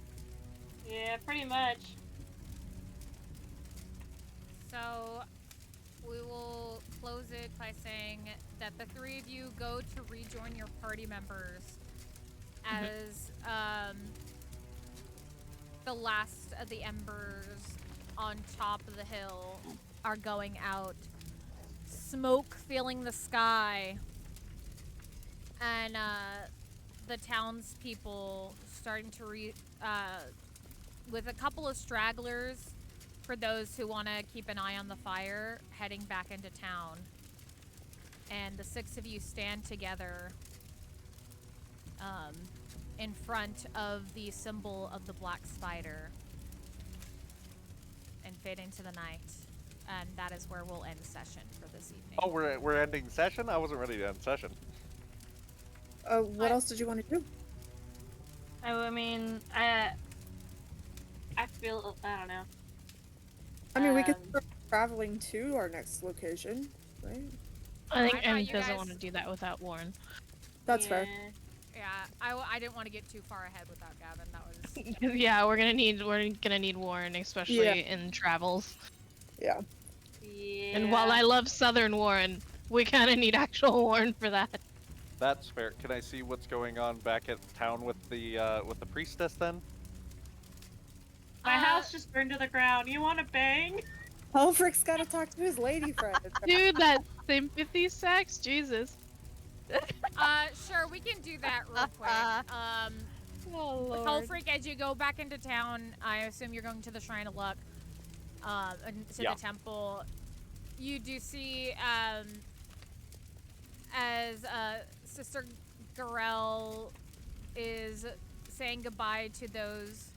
Yeah, pretty much. So we will close it by saying that the three of you go to rejoin your party members as the last of the embers on top of the hill are going out. Smoke filling the sky. And the townspeople starting to with a couple of stragglers for those who want to keep an eye on the fire, heading back into town. And the six of you stand together in front of the symbol of the black spider and fade into the night. And that is where we'll end session for this evening. Oh, we're ending session? I wasn't ready to end session. What else did you want to do? I mean, I feel, I don't know. I mean, we could start traveling to our next location, right? I think I thought Em you doesn't guys- want to do that without Warren. That's fair. Yeah, I didn't want to get too far ahead without Gavin. That was Yeah, we're gonna need Warren, especially in travels. Yeah. Yeah. And while I love Southern Warren, we kind of need actual Warren for that. That's fair. Can I see what's going on back at town with the priestess then? My house just burned to the ground. You want to bang? Helfric's gotta talk to his lady friend. Dude, that sympathy sex, Jesus. Sure, we can do that real quick. Oh Lord. Hellfreak, as you go back into town, I assume you're going to the Shrine of Luck, to Yeah. the temple. You do see, as Sister Garel is saying goodbye to those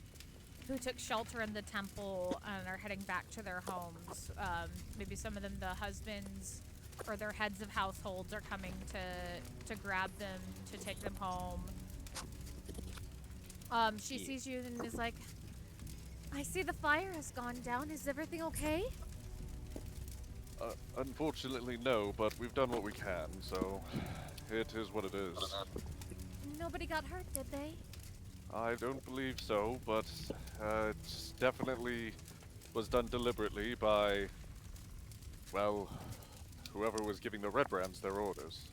who took shelter in the temple and are heading back to their homes. Maybe some of them, the husbands or their heads of households, are coming to grab them, to take them home. She sees you and is like, I see the fire has gone down. Is everything okay? Unfortunately, no, but we've done what we can, so it is what it is. Nobody got hurt, did they? I don't believe so, but it definitely was done deliberately by, well, whoever was giving the Red Brands their orders.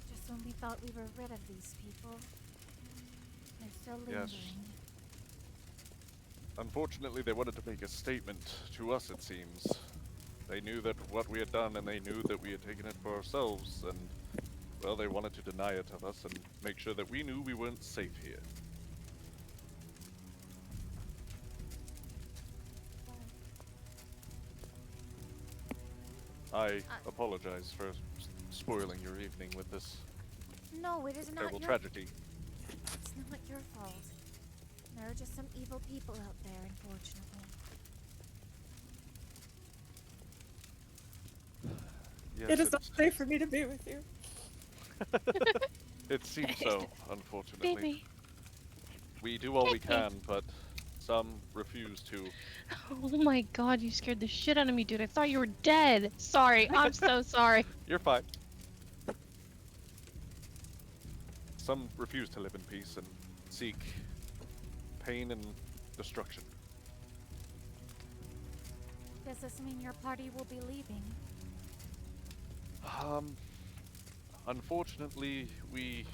Just when we thought we were rid of these people, they're still lingering. Yes. Unfortunately, they wanted to make a statement to us, it seems. They knew that what we had done, and they knew that we had taken it for ourselves, and, well, they wanted to deny it of us and make sure that we knew we weren't safe here. I apologize for spoiling your evening with this No, it is not terrible your tragedy. It's not your fault. There are just some evil people out there, unfortunately. Yes, It is not safe for me to be with you. It seems so, unfortunately. Baby. We do all we can, but some refuse to. Oh my god, you scared the shit out of me, dude. I thought you were dead. Sorry, I'm so sorry. You're fine. Some refuse to live in peace and seek pain and destruction. Does this mean your party will be leaving? Unfortunately, we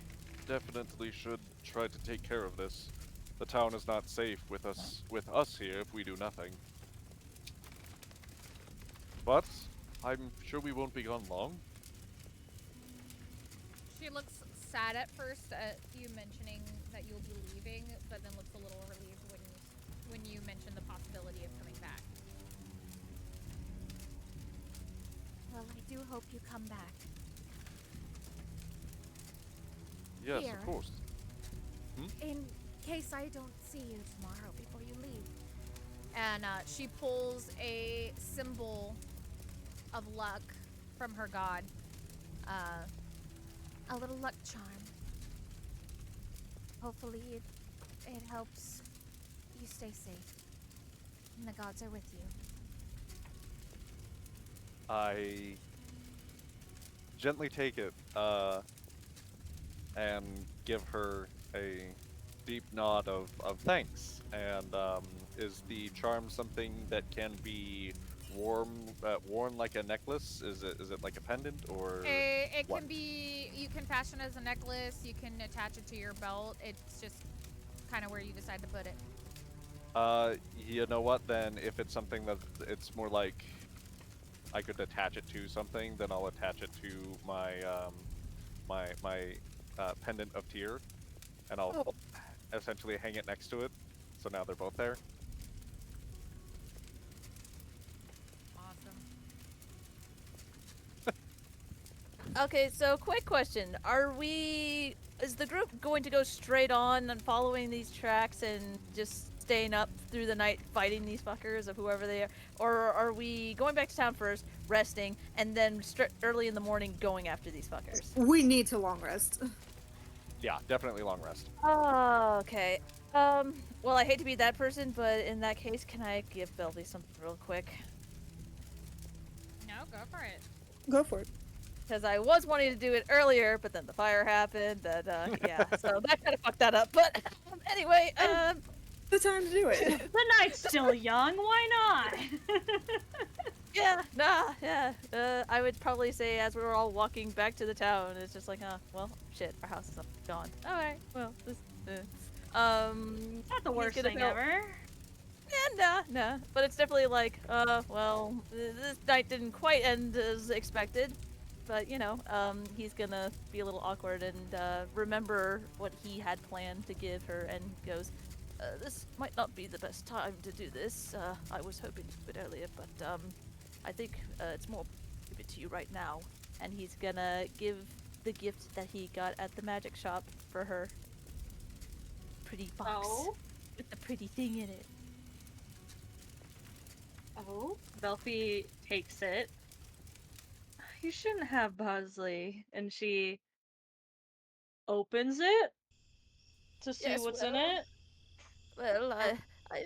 definitely should try to take care of this. The town is not safe with us here if we do nothing. But I'm sure we won't be gone long. She looks sad at first at you mentioning that you'll be leaving, but then looks a little relieved when you mention the possibility of coming back. Well, I do hope you come back. Yes, Here. of course. In case I don't see you tomorrow before you leave. And she pulls a symbol of luck from her god. A little luck charm. Hopefully it helps you stay safe. And the gods are with you. I gently take it, and give her a deep nod of thanks. And is the charm something that can be worn like a necklace? Is it like a pendant or? It what? can be, you can fashion it as a necklace, you can attach it to your belt. It's just kind of where you decide to put it. You know what? Then if it's something that it's more like I could attach it to something, then I'll attach it to my my pendant of tear, and I'll essentially hang it next to it. So now they're both there. Awesome. Okay, so quick question. Is the group going to go straight on and following these tracks and just staying up through the night fighting these fuckers of whoever they are? Or are we going back to town first, resting, and then early in the morning going after these fuckers? We need to long rest. Yeah, definitely long rest. Oh, okay. Well, I hate to be that person, but in that case, can I give Belby something real quick? No, go for it. Go for it. Because I was wanting to do it earlier, but then the fire happened, and yeah, so that kind of fucked that up. But anyway, The time to do it. The night's still young. Why not? yeah. I would probably say as we were all walking back to the town, it's just like, well, shit, our house is gone. All right, well, this, Not the worst thing ever. yeah, nah, but it's definitely like, well, this night didn't quite end as expected. But, you know, he's gonna be a little awkward and remember what he had planned to give her and goes, this might not be the best time to do this. I was hoping to do it earlier, but I think it's more give it to you right now. And he's gonna give the gift that he got at the magic shop for her. Pretty box with the pretty thing in it. Oh, Belfie takes it. You shouldn't have, Bosley. And she opens it to see Yes, what's well, in it. Well,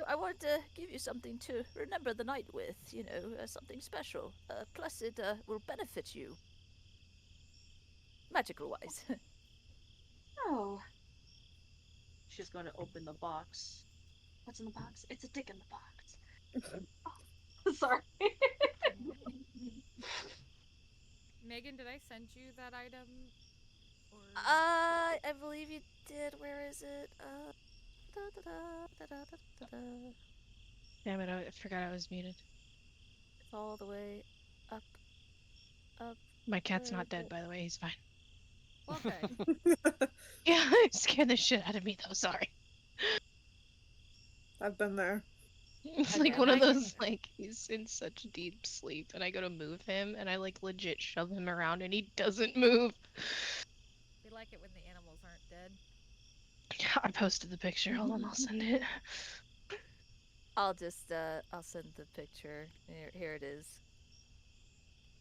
I wanted to give you something to remember the night with, you know, something special. Plus, it will benefit you. Magical-wise. Oh. She's going to open the box. What's in the box? It's a dick in the box. Oh, sorry. Megan, did I send you that item? Or... I believe you did. Where is it? Damn it, I forgot I was muted. It's all the way up. My cat's not dead, by the way. He's fine. Okay. Yeah, it scared the shit out of me, though. Sorry. I've been there. It's Okay, like one of Mike- those, like, he's in such deep sleep, and I go to move him, and I, like, legit shove him around, and he doesn't move. We like it when the animals aren't dead. I posted the picture. Hold on, I'll send it. I'll just I'll send the picture. Here it is.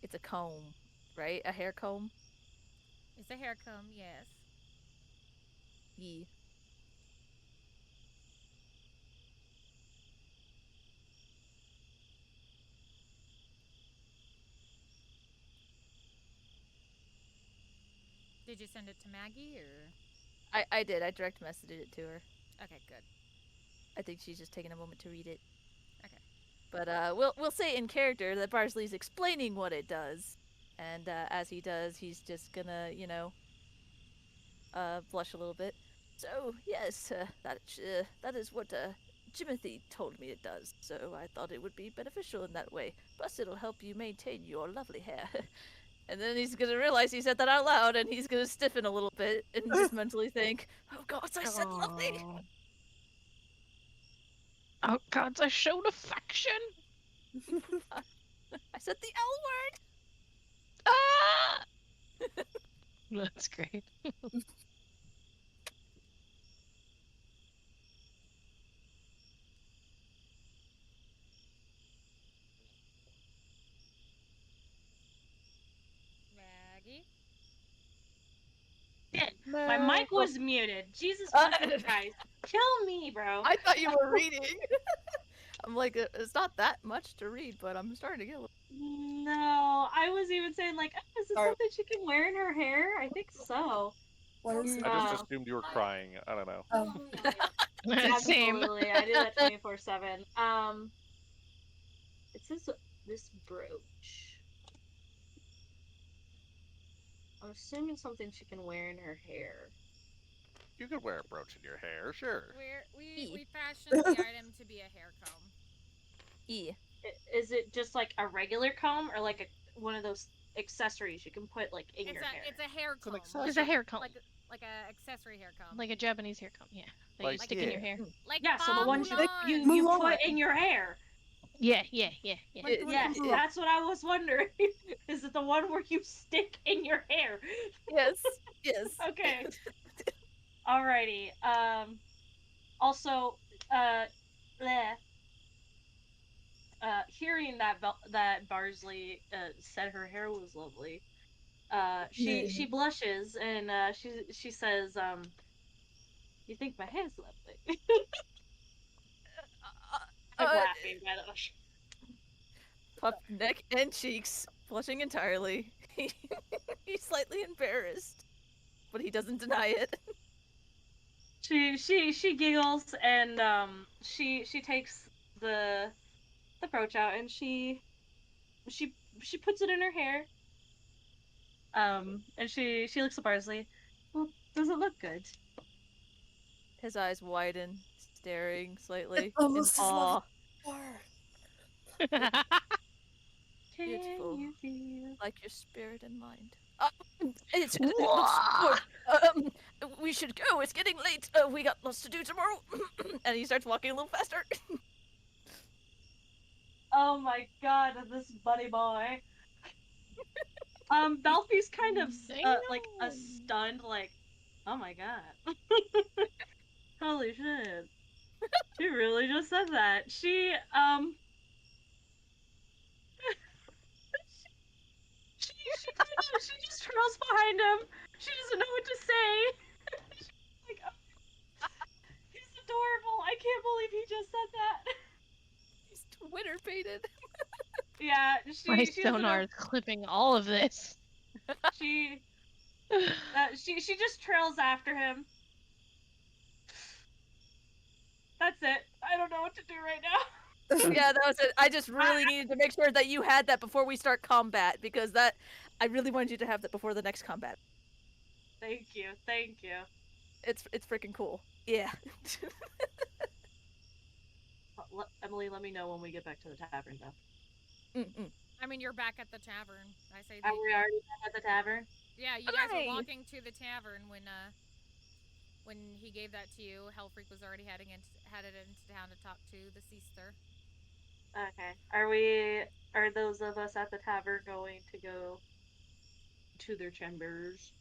It's a comb, right? A hair comb. It's a hair comb, yes. Yeah. Did you send it to Maggie or? I did. I direct messaged it to her. Okay, good. I think she's just taking a moment to read it. Okay. But we'll say in character that Barsley's explaining what it does, and as he does, he's just gonna blush a little bit. So yes, that is what Jimothy told me it does. So I thought it would be beneficial in that way. Plus, it'll help you maintain your lovely hair. And then he's gonna realize he said that out loud, and he's gonna stiffen a little bit and just mentally think, "Oh God, I said lovely." Oh God, I showed affection. I said the L word. Ah! That's great. Maggie? Shit, my mic was muted. Jesus Uh, fucking Christ. Kill me, bro. I thought you were reading. I'm like, it's not that much to read, but I'm starting to get a little. No, I was even saying like, oh, is it Sorry. something she can wear in her hair? I think so. What is it? I just No. assumed you were crying. I don't know. Same. Absolutely, I do that 24/7. It says this brooch. I'm assuming something she can wear in her hair. You could wear a brooch in your hair, sure. We fashioned the item to be a hair comb. E. Is it just like a regular comb or like one of those accessories you can put like in your hair? It's a hair comb. It's a hair comb. Like a accessory hair comb. Like a Japanese hair comb, yeah. That you Like, stick in your hair. Like Yeah, so the one you Mulan. put in your hair. Yeah. Yes, that's what I was wondering. Is it the one where you stick in your hair? Yes. Yes. Okay. Alrighty. Also, hearing that that Barsley said her hair was lovely, she blushes and she says, "You think my hair's lovely?" I'm laughing by the way. Puffed neck and cheeks, blushing entirely. He's slightly embarrassed, but he doesn't deny it. She giggles and she takes the brooch out and she puts it in her hair. And she looks at Barsley. Well, does it look good? His eyes widen, staring slightly It's almost in as awe. Can Beautiful. you feel? Like your spirit and mind. It looks good. We should go. It's getting late. We got lots to do tomorrow. And he starts walking a little faster. Oh my God, this buddy boy. Belfie's kind of like a stunned, like, oh my God. Holy shit. She really just said that. She she just trails behind him. She doesn't know what to say. She's like, oh, he's adorable. I can't believe he just said that. He's Twitter baited. Yeah, My she sonar is clipping all of this. she just trails after him. That's it. I don't know what to do right now. Yeah, that was it. I just really needed to make sure that you had that before we start combat, because I really wanted you to have that before the next combat. Thank you. It's freaking cool. Yeah. Emily, let me know when we get back to the tavern, though. I mean, you're back at the tavern. I say. Are we already back at the tavern? Yeah, you guys Hooray! were walking to the tavern when he gave that to you. Hellfreak was already headed into town to talk to the sister. Okay. Are those of us at the tavern going to go to their chambers?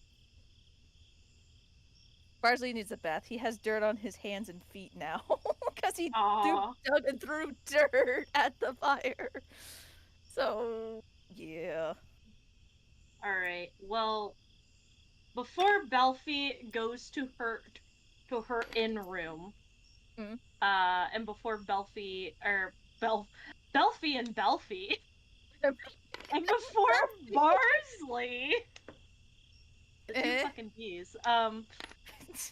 Barsley needs a bath. He has dirt on his hands and feet now because he Aw. dug and threw dirt at the fire. So yeah. All right. Well, before Belfie goes to her in room, Mm. and before Belfie Belfie and Belfie, and before Barsley, the two Eh? fucking bees.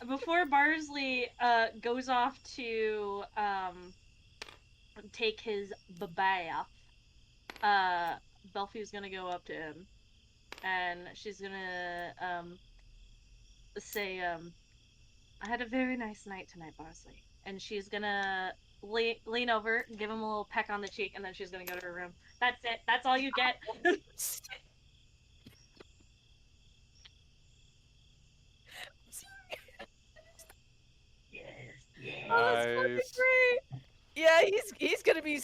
Before Barsley goes off to take his bath, Belfie's gonna go up to him, and she's gonna say, I had a very nice night tonight, Barsley. And she's gonna lean over, give him a little peck on the cheek, and then she's gonna go to her room. That's it. That's all you get. Oh, that's fucking Nice. great. Yeah, he's gonna be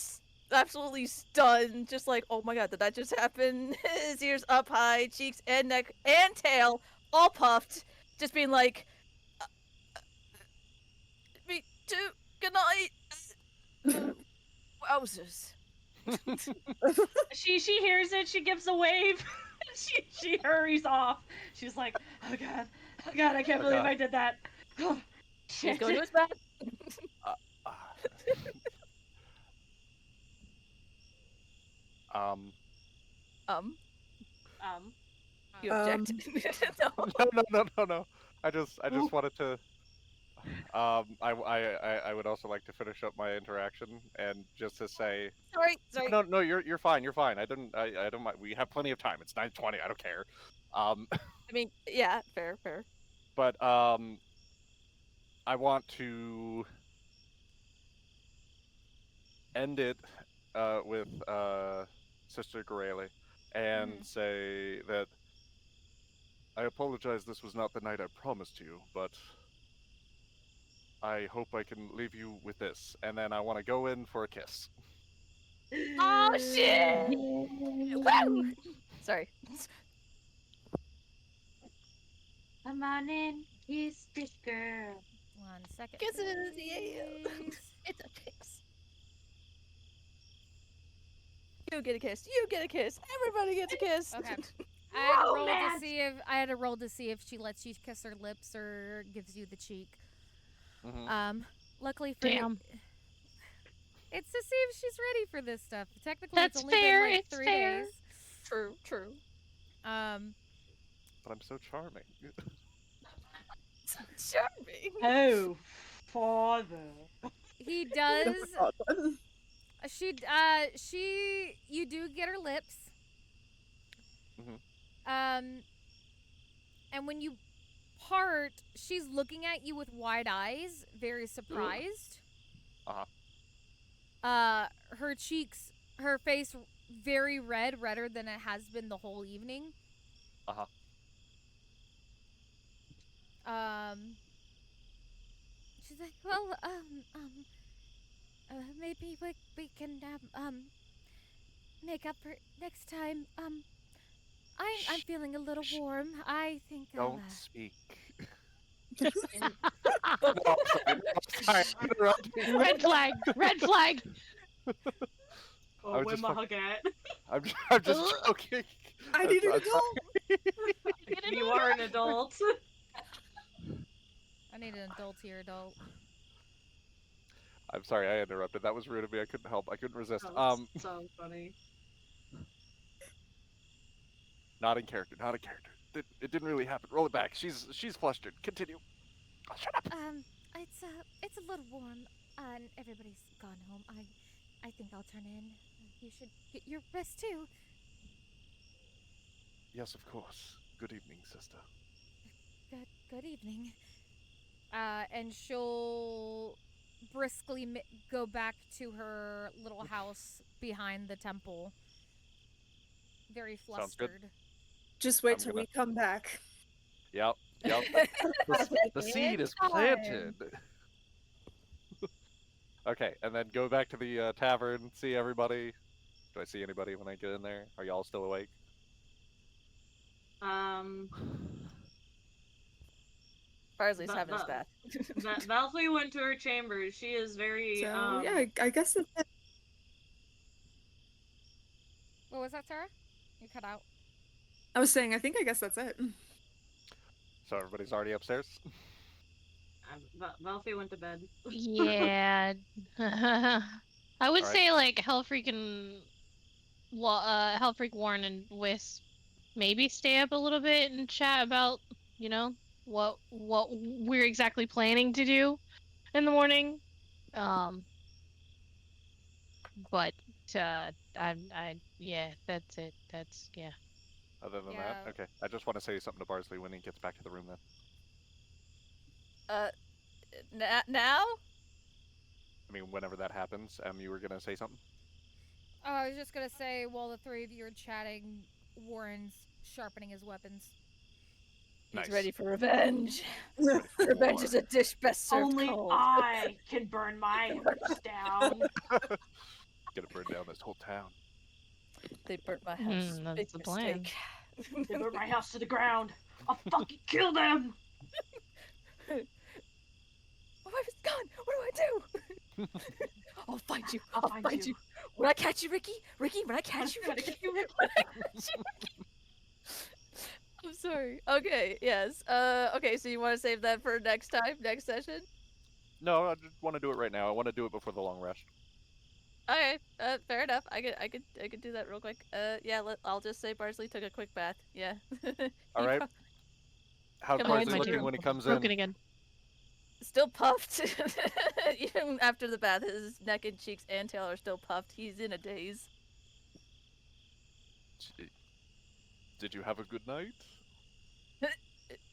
absolutely stunned, just like, oh my god, did that just happen? His ears up high, cheeks and neck and tail all puffed, just being like, me too. Good night. Wowzers. She hears it. She gives a wave. she hurries off. She's like, oh god, I can't Oh, believe God. I did that. Oh, He's shit. going to his bath. Um. You object? No. No. I just wanted to. I would also like to finish up my interaction and just to say. Sorry. No, you're fine. You're fine. I don't mind. We have plenty of time. It's 9:20. I don't care. I mean, yeah, fair. But I want to end it with Sister Gorele and say that I apologize. This was not the night I promised you, but I hope I can leave you with this. And then I want to go in for a kiss. Oh shit! Woo! Sorry. Come on in, kiss this girl. 1 second. Kisses, yeah. please. It's a kiss. You get a kiss. You get a kiss. Everybody gets a kiss. Okay. I had to roll to Romance! see if she lets you kiss her lips or gives you the cheek. Mhm. Luckily for Damn. it's to see if she's ready for this stuff. Technically, That's it's only fair, been like it's 3 fair. days. True. But I'm so charming. Charming. Oh, father. He does. Awesome. You do get her lips. Mhm. And when you part, she's looking at you with wide eyes, very surprised. Her cheeks, her face, very red, redder than it has been the whole evening. She's like, well, maybe we can make up for next time. I'm feeling a little warm. I think I'll, Don't speak. No, sorry, I'm interrupting. Red flag! Red flag! Oh, was where just my fuck- hug at? I'm just joking. I need an I'm adult. You are an adult. I need an adult here, adult. I'm sorry, I interrupted. That was rude of me. I couldn't help. I couldn't resist. Oh, that's so funny. Not in character. Not in character. It didn't really happen. Roll it back. She's flustered. Continue. Oh, shut up. It's a little warm, and everybody's gone home. I think I'll turn in. You should get your rest too. Yes, of course. Good evening, sister. Good evening. And she'll briskly go back to her little house behind the temple. Very Sounds good. flustered. Just wait I'm till gonna- we come back. Yep. The seed is planted. Okay, and then go back to the tavern, see everybody. Do I see anybody when I get in there? Are y'all still awake? Barsley's having his bath. Valkyrie went to her chambers. She is very So yeah, I guess that's it. What was that, Sarah? You cut out. I was saying, I guess that's it. So everybody's already upstairs? Valkyrie went to bed. Yeah. I would Alright. say like Hellfreak Warren and Wisp maybe stay up a little bit and chat about, you know, what we're exactly planning to do in the morning. But yeah, that's it. That's yeah. Other than Yeah. that? Okay. I just want to say something to Barsley when he gets back to the room then. Now? I mean, whenever that happens, you were gonna say something? Oh, I was just gonna say, while the three of you are chatting, Warren's sharpening his weapons. Nice. He's ready for revenge. Revenge is a dish best served Only cold. I can burn my house down. Gonna burn down this whole town. They burnt my house. That's Big the plan. mistake. They burn my house to the ground. I'll fucking kill them. My wife is gone. What do I do? I'll find you. I'll find you. When I catch you, Ricky. Ricky, when I catch you, Ricky. I'm sorry. Okay, yes. Okay, so you want to save that for next time, next session? No, I just want to do it right now. I want to do it before the long rest. Okay, fair enough. I could do that real quick. Yeah, I'll just say Barsley took a quick bath. Yeah. All right. How's Come on, Barsley my looking dear. when he comes Broken in? again. Still puffed. Even after the bath, his neck and cheeks and tail are still puffed. He's in a daze. Did you have a good night?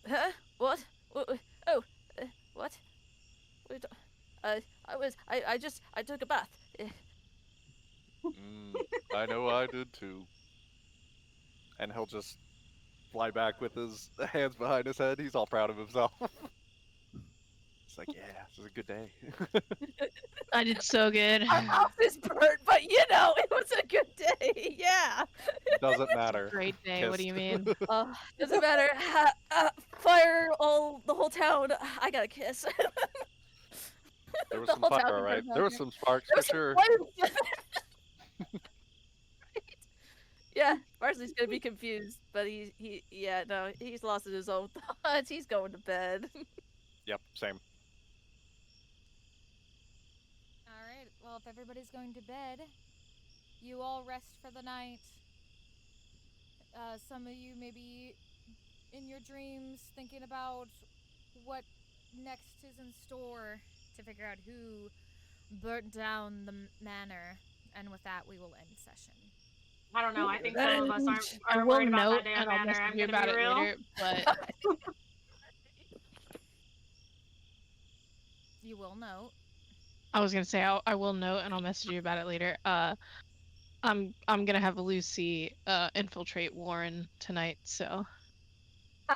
Huh? What? Oh, what? I took a bath. I know I did too. And he'll just fly back with his hands behind his head. He's all proud of himself. It's like, yeah, this is a good day. I did so good. My mouth is burnt, but you know, it was a good day. Yeah. Doesn't matter. Great day. What do you mean? Doesn't matter. Fire the whole town. I got a kiss. There was The some whole fire, town all right. burned There was down. some sparks There for was some sure. flames. Right. Yeah, Barsley's gonna be confused, but he's lost his own thoughts. He's going to bed. Yep, same. Alright, well, if everybody's going to bed, you all rest for the night. Some of you maybe in your dreams thinking about what next is in store to figure out who burnt down the manor. And with that, we will end session. I don't know. I think some of us aren't, I aren't will worried about note, that damn and I'll manner. message I'm you gonna about be it real. later. But You will note. I was gonna say I will note, and I'll message you about it later. I'm gonna have Lucy infiltrate Warren tonight, so.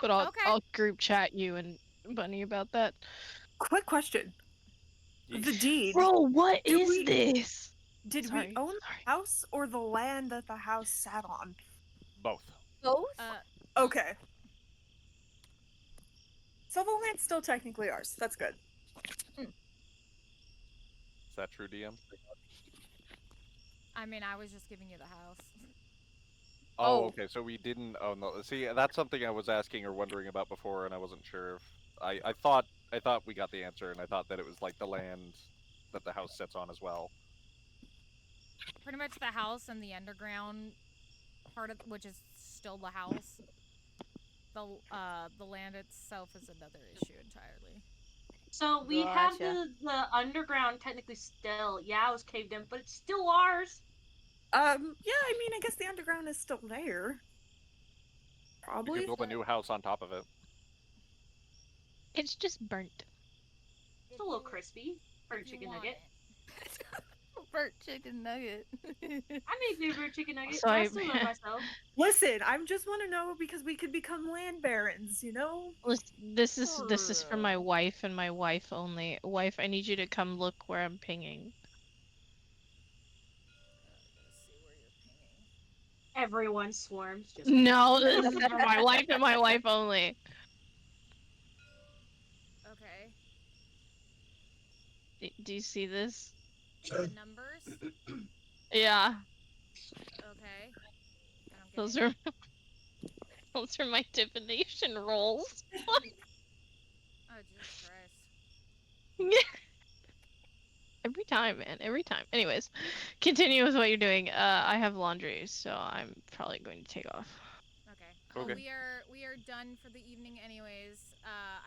But Okay. I'll group chat you and Bunny about that. Quick question. The deed. Bro, what Do is we- this? Did Sorry, we own sorry. the house or the land that the house sat on? Both. Both? Okay. So the land's still technically ours. That's good. Is that true, DM? I mean, I was just giving you the house. Oh, okay. So we didn't own the. See, that's something I was asking or wondering about before, and I wasn't sure if I thought we got the answer, and I thought that it was like the land that the house sits on as well. Pretty much the house and the underground part of which is still the house. The land itself is another issue entirely. So we have Gotcha. the underground technically still. Yeah, it was caved in, but it's still ours. Yeah, I mean, I guess the underground is still there. You Probably. can build a new house on top of it. It's just burnt. It's a little crispy for a If you chicken want nugget. it. Burnt chicken nugget. I make favorite chicken nuggets. So I I- still love myself. Listen, I just want to know because we could become land barons, you know? This is for my wife and my wife only. Wife, I need you to come look where I'm pinging. Everyone swarms. Just No, this is for my wife and my wife only. Okay. Do you see this? The numbers? Yeah, Okay. I don't get those it. are those are my divination rolls. Oh, Jesus Christ. Every time, man. Every time. Anyways, continue with what you're doing. I have laundry, so I'm probably going to take off. Okay. Okay. Well, we are done for the evening anyways.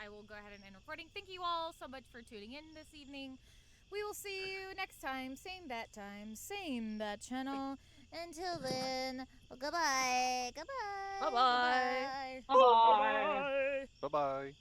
I will go ahead and end recording. Thank you all so much for tuning in this evening. We will see you next time. Same bat time, same bat channel. Until then, well, goodbye. Goodbye. Bye-bye. Goodbye. Bye. Bye bye.